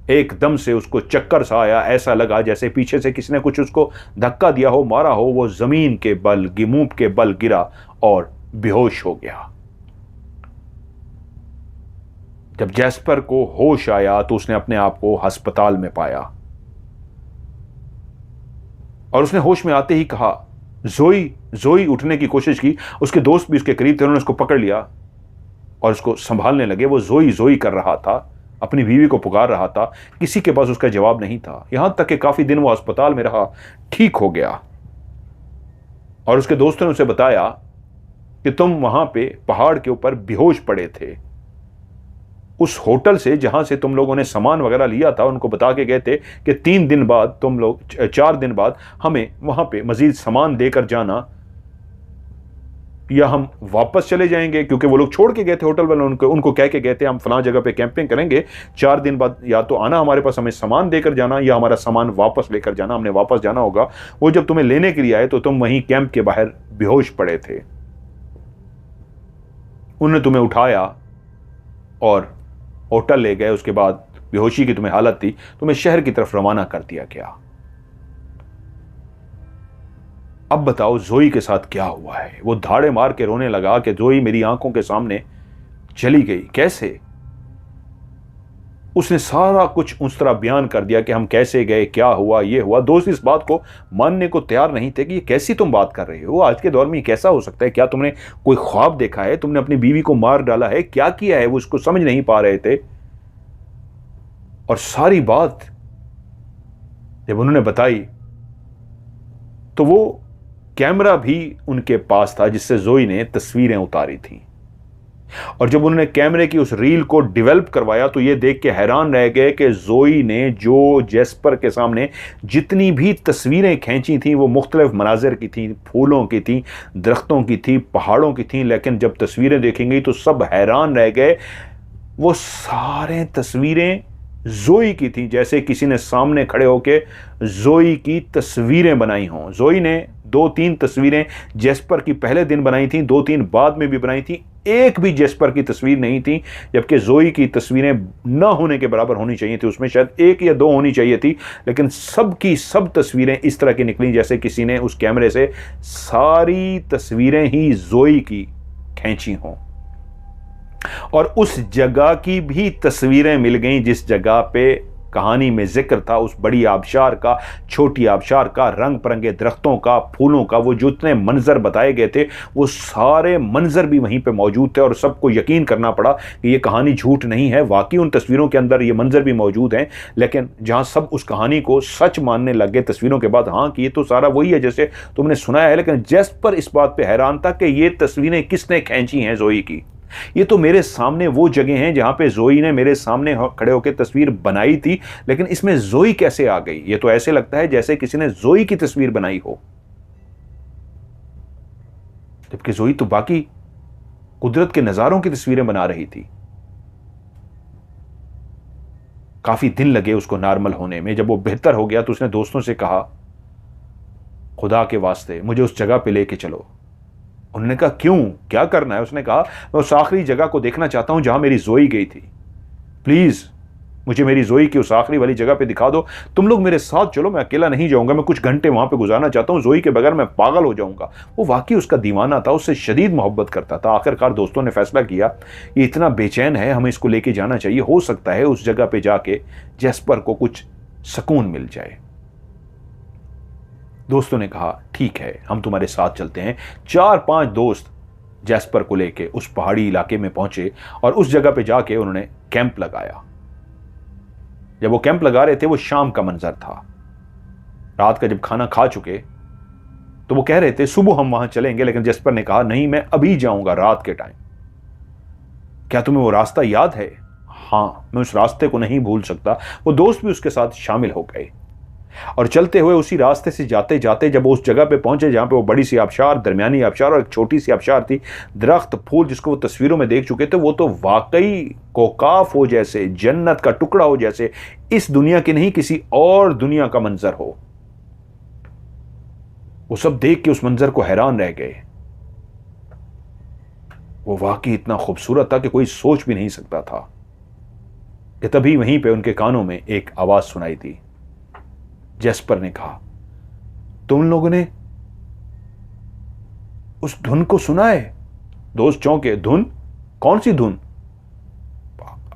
[SPEAKER 1] एकदम से उसको चक्कर सा आया, ऐसा लगा जैसे पीछे से किसी ने कुछ उसको धक्का दिया हो, मारा हो। वो जमीन के बल, मुंह के बल गिरा और बेहोश हो गया। जब जैस्पर को होश आया तो उसने अपने आप को अस्पताल में पाया और उसने होश में आते ही कहा, जोई, जोई। उठने की कोशिश की, उसके दोस्त भी उसके करीब थे, उन्होंने उसको पकड़ लिया और उसको संभालने लगे। वो जोई जोई कर रहा था, अपनी बीवी को पुकार रहा था, किसी के पास उसका जवाब नहीं था। यहां तक कि काफी दिन वो अस्पताल में रहा, ठीक हो गया और उसके दोस्तों ने उसे बताया कि तुम वहां पे पहाड़ के ऊपर बेहोश पड़े थे। उस होटल से जहां से तुम लोगों ने सामान वगैरह लिया था उनको बता के गए थे कि 3 दिन बाद तुम लोग, 4 दिन बाद हमें वहां पे मजीद सामान देकर जाना या हम वापस चले जाएंगे, क्योंकि वो लोग छोड़ के गए थे होटल वाले, उनको कह के गए थे हम फलां जगह पे कैंपिंग करेंगे, 4 दिन बाद या तो आना हमारे पास, हमें सामान देकर जाना या हमारा सामान वापस लेकर जाना, हमने वापस जाना होगा। वो जब तुम्हें लेने के लिए आए तो तुम वहीं कैंप के बाहर बेहोश पड़े थे। उन्होंने तुम्हें उठाया और होटल ले गए। उसके बाद बेहोशी की तुम्हें हालत थी, तुम्हें शहर की तरफ रवाना कर दिया गया। अब बताओ जोई के साथ क्या हुआ है। वो धाड़े मार के रोने लगा कि जोई मेरी आंखों के सामने चली गई, कैसे? उसने सारा कुछ उस तरह बयान कर दिया कि हम कैसे गए, क्या हुआ, ये हुआ। दोस्त इस बात को मानने को तैयार नहीं थे कि ये कैसी तुम बात कर रहे हो, आज के दौर में ये कैसा हो सकता है, क्या तुमने कोई ख्वाब देखा है, तुमने अपनी बीवी को मार डाला है, क्या किया है? वो उसको समझ नहीं पा रहे थे। और सारी बात जब उन्होंने बताई तो वो कैमरा भी उनके पास था जिससे जोई ने तस्वीरें उतारी थी। और जब उन्होंने कैमरे की उस रील को डेवलप करवाया तो ये देख के हैरान रह गए कि जोई ने जो जैस्पर के सामने जितनी भी तस्वीरें खींची थी वो मुख्तलिफ मनाजिर की थी, फूलों की थी, दरख्तों की थी, पहाड़ों की थी, लेकिन जब तस्वीरें देखेंगी तो सब हैरान रह गए। वो सारे तस्वीरें जोई की थी, जैसे किसी ने सामने खड़े होके जोई की तस्वीरें बनाई हों। जोई ने 2-3 तस्वीरें जैस्पर की पहले दिन बनाई थी, 2-3 बाद में भी बनाई थी, एक भी जैस्पर की तस्वीर नहीं थी, जबकि जोई की तस्वीरें ना होने के बराबर होनी चाहिए थी। उसमें शायद 1 या 2 होनी चाहिए थी, लेकिन सब की सब तस्वीरें इस तरह की निकली जैसे किसी ने उस कैमरे से सारी तस्वीरें ही जोई की खींची हों। और उस जगह की भी तस्वीरें मिल गईं जिस जगह पे कहानी में जिक्र था, उस बड़ी आबशार का, छोटी आबशार का, रंग बिरंगे दरख्तों का, फूलों का। वो जितने मंजर बताए गए थे वो सारे मंजर भी वहीं पे मौजूद थे और सबको यकीन करना पड़ा कि ये कहानी झूठ नहीं है, वाकई उन तस्वीरों के अंदर ये मंजर भी मौजूद हैं। लेकिन जहां सब उस कहानी को सच मानने लग गए तस्वीरों के बाद, हाँ कि ये तो सारा वही है जैसे तुमने सुनाया है, लेकिन जैस्पर इस बात पर हैरान था कि ये तस्वीरें किसने खींची हैं जोई की। ये तो मेरे सामने वो जगह हैं जहां पे जोई ने मेरे सामने खड़े होकर तस्वीर बनाई थी, लेकिन इसमें जोई कैसे आ गई? ये तो ऐसे लगता है जैसे किसी ने जोई की तस्वीर बनाई हो, जबकि जोई तो बाकी कुदरत के नजारों की तस्वीरें बना रही थी। काफी दिन लगे उसको नॉर्मल होने में। जब वो बेहतर हो गया तो उसने दोस्तों से कहा, खुदा के वास्ते मुझे उस जगह पे लेके चलो। उन्होंने कहा क्यों, क्या करना है? उसने कहा मैं उस आखिरी जगह को देखना चाहता हूं जहां मेरी जोई गई थी, प्लीज मुझे मेरी जोई की उस आखिरी वाली जगह पे दिखा दो, तुम लोग मेरे साथ चलो, मैं अकेला नहीं जाऊंगा, मैं कुछ घंटे वहां पे गुजारना चाहता हूं, जोई के बगैर मैं पागल हो जाऊंगा। वो वाकई उसका दीवाना था, उससे शदीद मोहब्बत करता था। आखिरकार दोस्तों ने फैसला किया ये इतना बेचैन है, हमें इसको लेके जाना चाहिए, हो सकता है उस जगह पे जाके जैस्पर को कुछ सुकून मिल जाए। दोस्तों ने कहा ठीक है, हम तुम्हारे साथ चलते हैं। 4-5 दोस्त जैस्पर को लेके उस पहाड़ी इलाके में पहुंचे और उस जगह पे जाके उन्होंने कैंप लगाया। जब वो कैंप लगा रहे थे, वो शाम का मंजर था। रात का जब खाना खा चुके तो वो कह रहे थे सुबह हम वहां चलेंगे, लेकिन जैस्पर ने कहा नहीं, मैं अभी जाऊंगा रात के टाइम। क्या तुम्हें वो रास्ता याद है? हाँ, मैं उस रास्ते को नहीं भूल सकता। वो दोस्त भी उसके साथ शामिल हो गए और चलते हुए उसी रास्ते से जाते जाते जब वो उस जगह पे पहुंचे जहां पे वो बड़ी सी आबशार, दरमियानी आबशार और एक छोटी सी आबशार थी, दरख्त फूल जिसको वो तस्वीरों में देख चुके थे, वो तो वाकई कोकाफ हो जैसे, जन्नत का टुकड़ा हो जैसे, इस दुनिया की नहीं किसी और दुनिया का मंजर हो। वो सब देख के उस मंजर को हैरान रह गए। वो वाकई इतना खूबसूरत था कि कोई सोच भी नहीं सकता था कि तभी वहीं पे उनके कानों में एक आवाज सुनाई दी। जैस्पर ने कहा तुम लोगों ने उस धुन को सुना है? दोस्त चौंके, धुन? कौन सी धुन?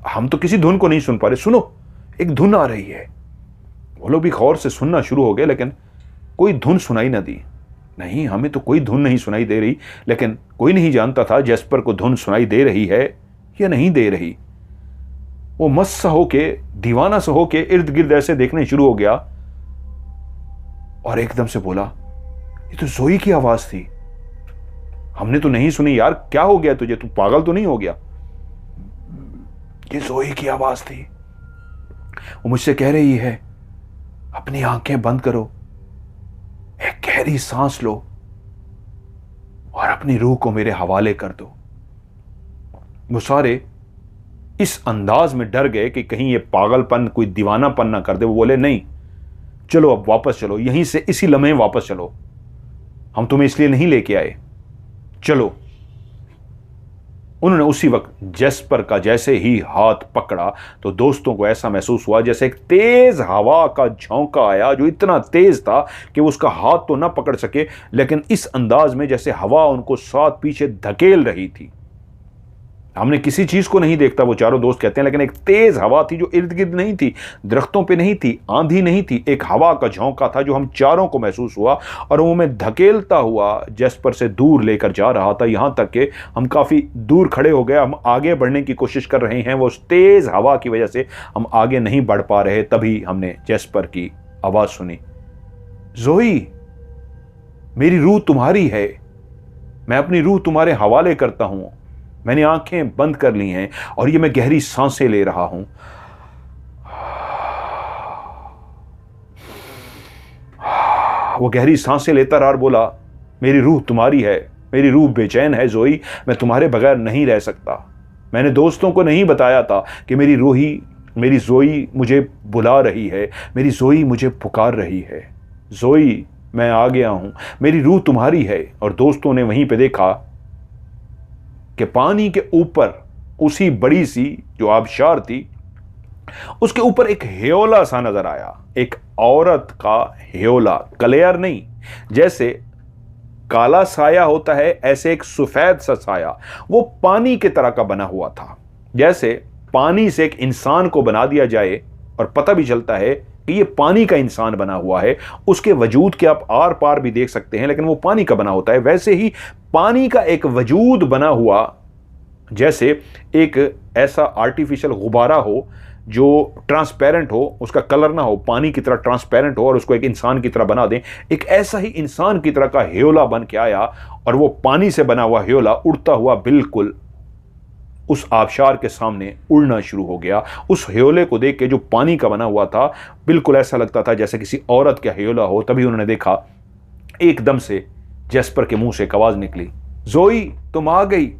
[SPEAKER 1] हम तो किसी धुन को नहीं सुन पा रहे, सुनो एक धुन आ रही है। वो लोग भी गौर से सुनना शुरू हो गए, लेकिन कोई धुन सुनाई ना दी। नहीं, हमें तो कोई धुन नहीं सुनाई दे रही, लेकिन कोई नहीं जानता था जैस्पर को धुन सुनाई दे रही है या नहीं दे रही। वो मस्त सा होके, दीवाना सा होके इर्द गिर्द ऐसे देखने शुरू हो गया और एकदम से बोला ये तो जोई की आवाज थी, हमने तो नहीं सुनी। यार क्या हो गया तुझे, तू पागल तो नहीं हो गया? ये जोई की आवाज थी, वो मुझसे कह रही है अपनी आंखें बंद करो, एक गहरी सांस लो और अपनी रूह को मेरे हवाले कर दो। वो सारे इस अंदाज में डर गए कि कहीं ये पागलपन, कोई दीवानापन ना कर दे। वो बोले नहीं, चलो अब वापस चलो, यहीं से इसी लम्हे वापस चलो, हम तुम्हें इसलिए नहीं लेके आए, चलो। उन्होंने उसी वक्त जैस्पर का जैसे ही हाथ पकड़ा तो दोस्तों को ऐसा महसूस हुआ जैसे एक तेज हवा का झोंका आया, जो इतना तेज था कि वो उसका हाथ तो ना पकड़ सके, लेकिन इस अंदाज में जैसे हवा उनको साथ पीछे धकेल रही थी। हमने किसी चीज को नहीं देखता, वो चारों दोस्त कहते हैं, लेकिन एक तेज हवा थी जो इर्द गिर्द नहीं थी, दरख्तों पे नहीं थी, आंधी नहीं थी, एक हवा का झोंका था जो हम चारों को महसूस हुआ और वो हमें धकेलता हुआ जैस्पर से दूर लेकर जा रहा था। यहां तक कि हम काफी दूर खड़े हो गए, हम आगे बढ़ने की कोशिश कर रहे हैं, वो उस तेज हवा की वजह से हम आगे नहीं बढ़ पा रहे। तभी हमने जैस्पर की आवाज सुनी, जोई मेरी रूह तुम्हारी है, मैं अपनी रूह तुम्हारे हवाले करता हूं। मैंने आंखें बंद कर ली हैं और ये मैं गहरी सांसें ले रहा हूं। वो गहरी सांसें लेता रहा और बोला मेरी रूह तुम्हारी है, मेरी रूह बेचैन है जोई, मैं तुम्हारे बगैर नहीं रह सकता। मैंने दोस्तों को नहीं बताया था कि मेरी जोई मुझे बुला रही है, मेरी जोई मुझे पुकार रही है। जोई मैं आ गया हूं, मेरी रूह तुम्हारी है। और दोस्तों ने वहीं पे देखा कि पानी के ऊपर उसी बड़ी सी जो आबशार थी, उसके ऊपर एक ह्योला सा नजर आया, एक औरत का ह्योला, कलेयर नहीं, जैसे काला साया होता है ऐसे एक सफेद सा साया, वो पानी की तरह का बना हुआ था। जैसे पानी से एक इंसान को बना दिया जाए और पता भी चलता है कि ये पानी का इंसान बना हुआ है, उसके वजूद के आप आर पार भी देख सकते हैं, लेकिन वो पानी का बना होता है। वैसे ही पानी का एक वजूद बना हुआ, जैसे एक ऐसा आर्टिफिशियल गुब्बारा हो जो ट्रांसपेरेंट हो, उसका कलर ना हो, पानी की तरह ट्रांसपेरेंट हो और उसको एक इंसान की तरह बना दें, एक ऐसा ही इंसान की तरह का ह्योला बन के आया और वो पानी से बना हुआ ह्योला उड़ता हुआ बिल्कुल उस आबशार के सामने उड़ना शुरू हो गया। उस ह्योले को देख के जो पानी का बना हुआ था, बिल्कुल ऐसा लगता था जैसे किसी औरत का ह्योला हो। तभी उन्होंने देखा, एकदम से जैस्पर के मुंह से एक आवाज निकली, जोई तुम आ गई।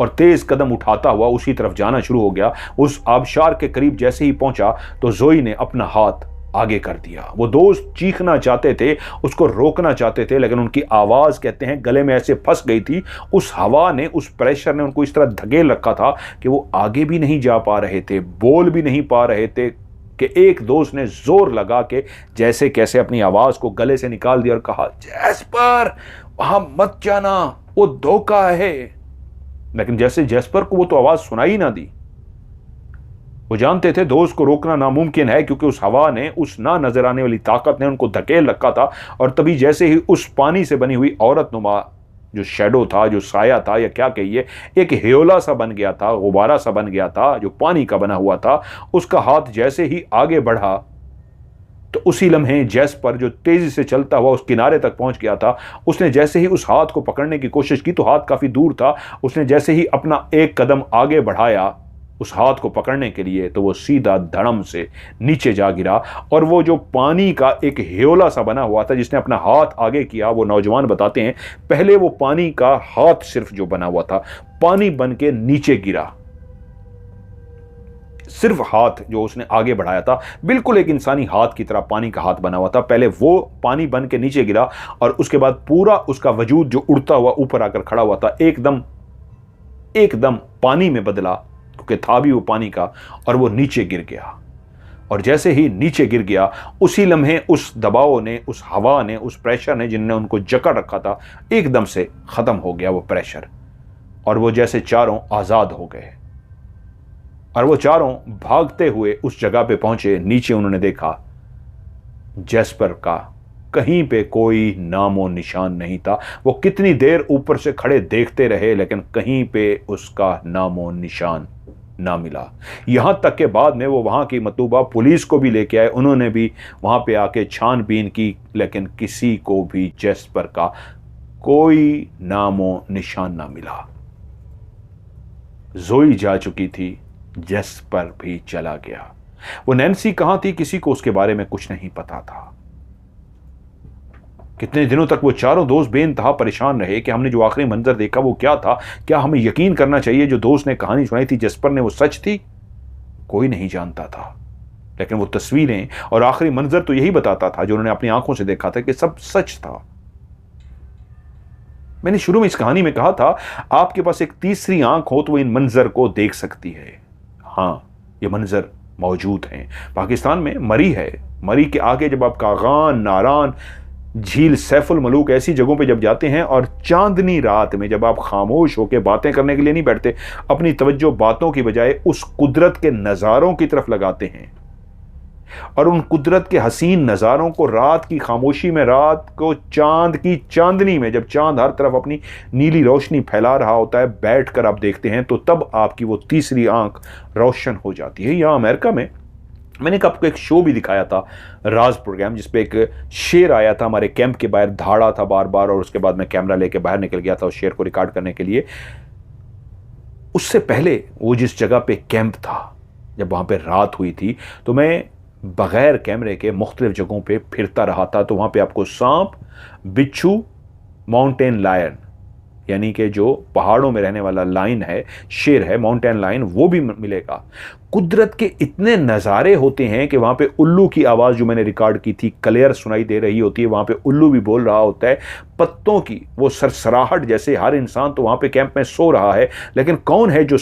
[SPEAKER 1] और तेज कदम उठाता हुआ उसी तरफ जाना शुरू हो गया। उस आबशार के करीब जैसे ही पहुंचा तो जोई ने अपना हाथ आगे कर दिया। वो दोस्त चीखना चाहते थे, उसको रोकना चाहते थे, लेकिन उनकी आवाज़ कहते हैं गले में ऐसे फंस गई थी, उस हवा ने, उस प्रेशर ने उनको इस तरह धकेल रखा था कि वो आगे भी नहीं जा पा रहे थे, बोल भी नहीं पा रहे थे कि एक दोस्त ने जोर लगा के जैसे कैसे अपनी आवाज़ को गले से निकाल दिया और कहा, जैस्पर वहां मत जाना, वो धोखा है। लेकिन जैसे जैस्पर को वो तो आवाज़ सुनाई ना दी। वो जानते थे दोस्त को रोकना नामुमकिन है, क्योंकि उस हवा ने, उस ना नजर आने वाली ताकत ने उनको धकेल रखा था। और तभी जैसे ही उस पानी से बनी हुई औरत नुमा जो शेडो था, जो साया था या क्या कहिए, एक ह्योला सा बन गया था, गुब्बारा सा बन गया था जो पानी का बना हुआ था, उसका हाथ जैसे ही आगे बढ़ा तो उसी लम्हे जैस्पर जो तेजी से चलता हुआ उस किनारे तक पहुंच गया था, उसने जैसे ही उस हाथ को पकड़ने की कोशिश की तो हाथ काफी दूर था। उसने जैसे ही अपना एक कदम आगे बढ़ाया उस हाथ को पकड़ने के लिए, तो वो सीधा धड़म से नीचे जा गिरा। और वो जो पानी का एक ह्योला सा बना हुआ था जिसने अपना हाथ आगे किया, वो नौजवान बताते हैं पहले वो पानी का हाथ सिर्फ जो बना हुआ था, पानी बन के नीचे गिरा। सिर्फ हाथ जो उसने आगे बढ़ाया था, बिल्कुल एक इंसानी हाथ की तरह पानी का हाथ बना हुआ था, पहले वो पानी बन के नीचे गिरा और उसके बाद पूरा उसका वजूद जो उड़ता हुआ ऊपर आकर खड़ा हुआ था, एकदम पानी में बदला, क्योंकि था भी वो पानी का, और वो नीचे गिर गया। और जैसे ही नीचे गिर गया उसी लम्हे उस दबाव ने, उस हवा ने, उस प्रेशर ने जिनने उनको जकड़ रखा था, एकदम से खत्म हो गया वो प्रेशर। और वो जैसे चारों आजाद हो गए और वो चारों भागते हुए उस जगह पे पहुंचे। नीचे उन्होंने देखा जैस्पर का कहीं पे कोई नामो निशान नहीं था। वो कितनी देर ऊपर से खड़े देखते रहे, लेकिन कहीं पे उसका नामो निशान ना मिला। यहां तक के बाद में वो वहां की मतलूबा पुलिस को भी लेके आए, उन्होंने भी वहां पे आके छानबीन की, लेकिन किसी को भी जैस्पर का कोई नामो निशान ना मिला। जोई जा चुकी थी, जैस्पर भी चला गया। वो नैन्सी कहां थी, किसी को उसके बारे में कुछ नहीं पता था। कितने दिनों तक वो चारों दोस्त बेइंतहा परेशान रहे कि हमने जो आखिरी मंजर देखा वो क्या था, क्या हमें यकीन करना चाहिए जो दोस्त ने कहानी सुनाई थी जैस्पर ने वो सच थी। कोई नहीं जानता था, लेकिन वो तस्वीरें और आखिरी मंजर तो यही बताता था जो उन्होंने अपनी आंखों से देखा था कि सब सच था। मैंने शुरू में इस कहानी में कहा था आपके पास एक तीसरी आंख हो तो वो इन मंजर को देख सकती है। हां, ये मंजर मौजूद हैं पाकिस्तान में। मरी है, मरी के आगे जब आप कागान, नारान, झील सैफुल मलूक ऐसी जगहों पे जब जाते हैं और चांदनी रात में जब आप खामोश होकर बातें करने के लिए नहीं बैठते, अपनी तवज्जो बातों की बजाय उस कुदरत के नज़ारों की तरफ लगाते हैं और उन कुदरत के हसीन नज़ारों को रात की खामोशी में, रात को चांद की चांदनी में, जब चांद हर तरफ अपनी नीली रोशनी फैला रहा होता है, बैठकर आप देखते हैं तो तब आपकी वो तीसरी आंख रोशन हो जाती है। यहाँ अमेरिका में मैंने आपको एक शो भी दिखाया था, राज प्रोग्राम, जिसपे एक शेर आया था हमारे कैंप के बाहर, धाड़ा था बार बार, और उसके बाद मैं कैमरा लेके बाहर निकल गया था उस शेर को रिकॉर्ड करने के लिए। उससे पहले वो जिस जगह पे कैंप था, जब वहाँ पे रात हुई थी, तो मैं बगैर कैमरे के मुख्तलिफ जगहों पे फिरता रहा था। तो वहाँ पे आपको सांप, बिच्छू, माउंटेन लायन, यानी कि जो पहाड़ों में रहने वाला लाइन है, शेर है, माउंटेन लायन, वो भी मिलेगा। कुदरत के इतने नज़ारे होते हैं कि वहाँ पे उल्लू की आवाज़ जो मैंने रिकॉर्ड की थी क्लियर सुनाई दे रही होती है, वहाँ पे उल्लू भी बोल रहा होता है। पत्तों की वो सरसराहट, जैसे हर इंसान तो वहाँ पे कैंप में सो रहा है, लेकिन कौन है जो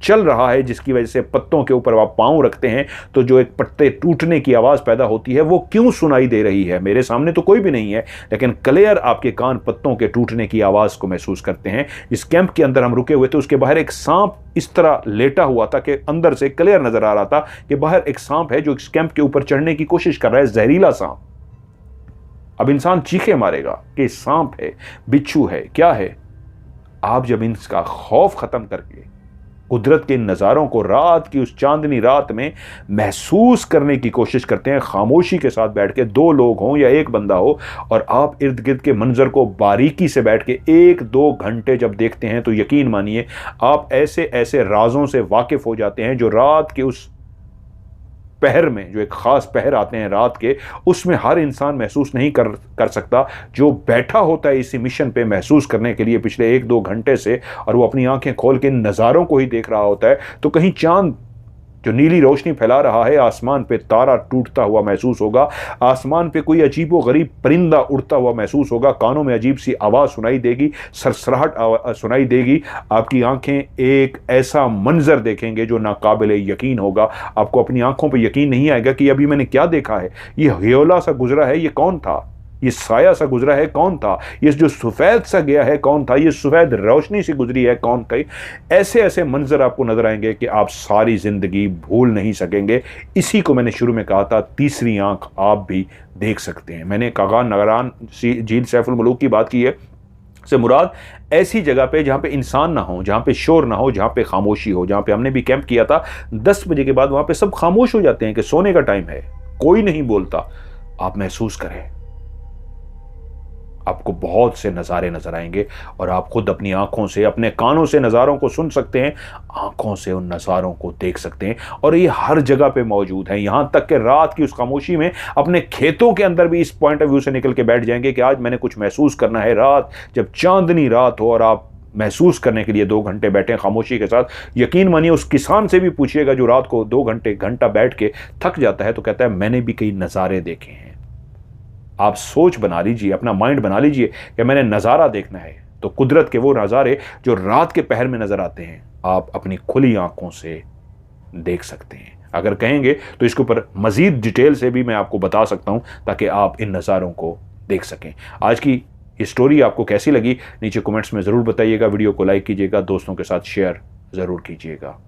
[SPEAKER 1] चल रहा है, जिसकी वजह से पत्तों के ऊपर आप पांव रखते हैं तो जो एक पत्ते टूटने की आवाज़ पैदा होती है, वो क्यों सुनाई दे रही है। मेरे सामने तो कोई भी नहीं है, लेकिन क्लियर आपके कान पत्तों के टूटने की आवाज़ को महसूस करते हैं। इस कैंप के अंदर हम रुके हुए थे, उसके बाहर एक सांप इस तरह लेटा हुआ था कि अंदर से क्लियर नजर आ रहा था कि बाहर एक सांप है जो इस कैंप के ऊपर चढ़ने की कोशिश कर रहा है, जहरीला सांप। अब इंसान चीखे मारेगा कि सांप है, बिच्छू है, क्या है। आप जब इनका खौफ खत्म करके कुदरत के नज़ारों को रात की उस चांदनी रात में महसूस करने की कोशिश करते हैं, खामोशी के साथ बैठ के, दो लोग हों या एक बंदा हो, और आप इर्द गिर्द के मंजर को बारीकी से बैठ के 1-2 घंटे जब देखते हैं, तो यकीन मानिए आप ऐसे ऐसे राजों से वाकिफ हो जाते हैं जो रात के उस पहर में, जो एक ख़ास पहर आते हैं रात के, उसमें हर इंसान महसूस नहीं कर सकता। जो बैठा होता है इसी मिशन पे महसूस करने के लिए पिछले 1-2 घंटे से, और वो अपनी आंखें खोल के इन नज़ारों को ही देख रहा होता है, तो कहीं चांद जो नीली रोशनी फैला रहा है, आसमान पे तारा टूटता हुआ महसूस होगा, आसमान पे कोई अजीबो गरीब परिंदा उड़ता हुआ महसूस होगा, कानों में अजीब सी आवाज़ सुनाई देगी, सरसराहट सुनाई देगी, आपकी आंखें एक ऐसा मंजर देखेंगे जो नाकाबिल यकीन होगा। आपको अपनी आंखों पर यकीन नहीं आएगा कि अभी मैंने क्या देखा है, ये ह्योला सा गुजरा है, ये कौन था, ये साया सा गुजरा है कौन था, ये जो सफ़ेद सा गया है कौन था, ये सफ़ेद रोशनी सी गुजरी है कौन था। ऐसे ऐसे मंजर आपको नजर आएंगे कि आप सारी ज़िंदगी भूल नहीं सकेंगे। इसी को मैंने शुरू में कहा था, तीसरी आंख आप भी देख सकते हैं। मैंने कागान नगरान झील सैफुल मलूक की बात की है, से मुराद ऐसी जगह पे जहाँ पे इंसान ना हो, जहाँ पे शोर ना हो, जहाँ पे खामोशी हो। जहाँ पे हमने भी कैंप किया था, 10 बजे के बाद वहाँ पे सब खामोश हो जाते हैं कि सोने का टाइम है, कोई नहीं बोलता। आप महसूस करें, आपको बहुत से नज़ारे नजर आएंगे और आप खुद अपनी आंखों से, अपने कानों से नज़ारों को सुन सकते हैं, आंखों से उन नज़ारों को देख सकते हैं। और ये हर जगह पे मौजूद है, यहां तक कि रात की उस खामोशी में अपने खेतों के अंदर भी इस पॉइंट ऑफ व्यू से निकल के बैठ जाएंगे कि आज मैंने कुछ महसूस करना है। रात जब चांदनी रात हो और आप महसूस करने के लिए 2 घंटे बैठे खामोशी के साथ, यकीन मानिए उस किसान से भी पूछिएगा जो रात को 2 घंटा बैठ के थक जाता है तो कहता है मैंने भी कई नज़ारे देखे हैं। आप सोच बना लीजिए, अपना माइंड बना लीजिए कि मैंने नज़ारा देखना है, तो कुदरत के वो नज़ारे जो रात के पहर में नज़र आते हैं आप अपनी खुली आंखों से देख सकते हैं। अगर कहेंगे तो इसके ऊपर मज़ीद डिटेल से भी मैं आपको बता सकता हूं ताकि आप इन नज़ारों को देख सकें। आज की ये स्टोरी आपको कैसी लगी नीचे कमेंट्स में ज़रूर बताइएगा। वीडियो को लाइक कीजिएगा, दोस्तों के साथ शेयर ज़रूर कीजिएगा।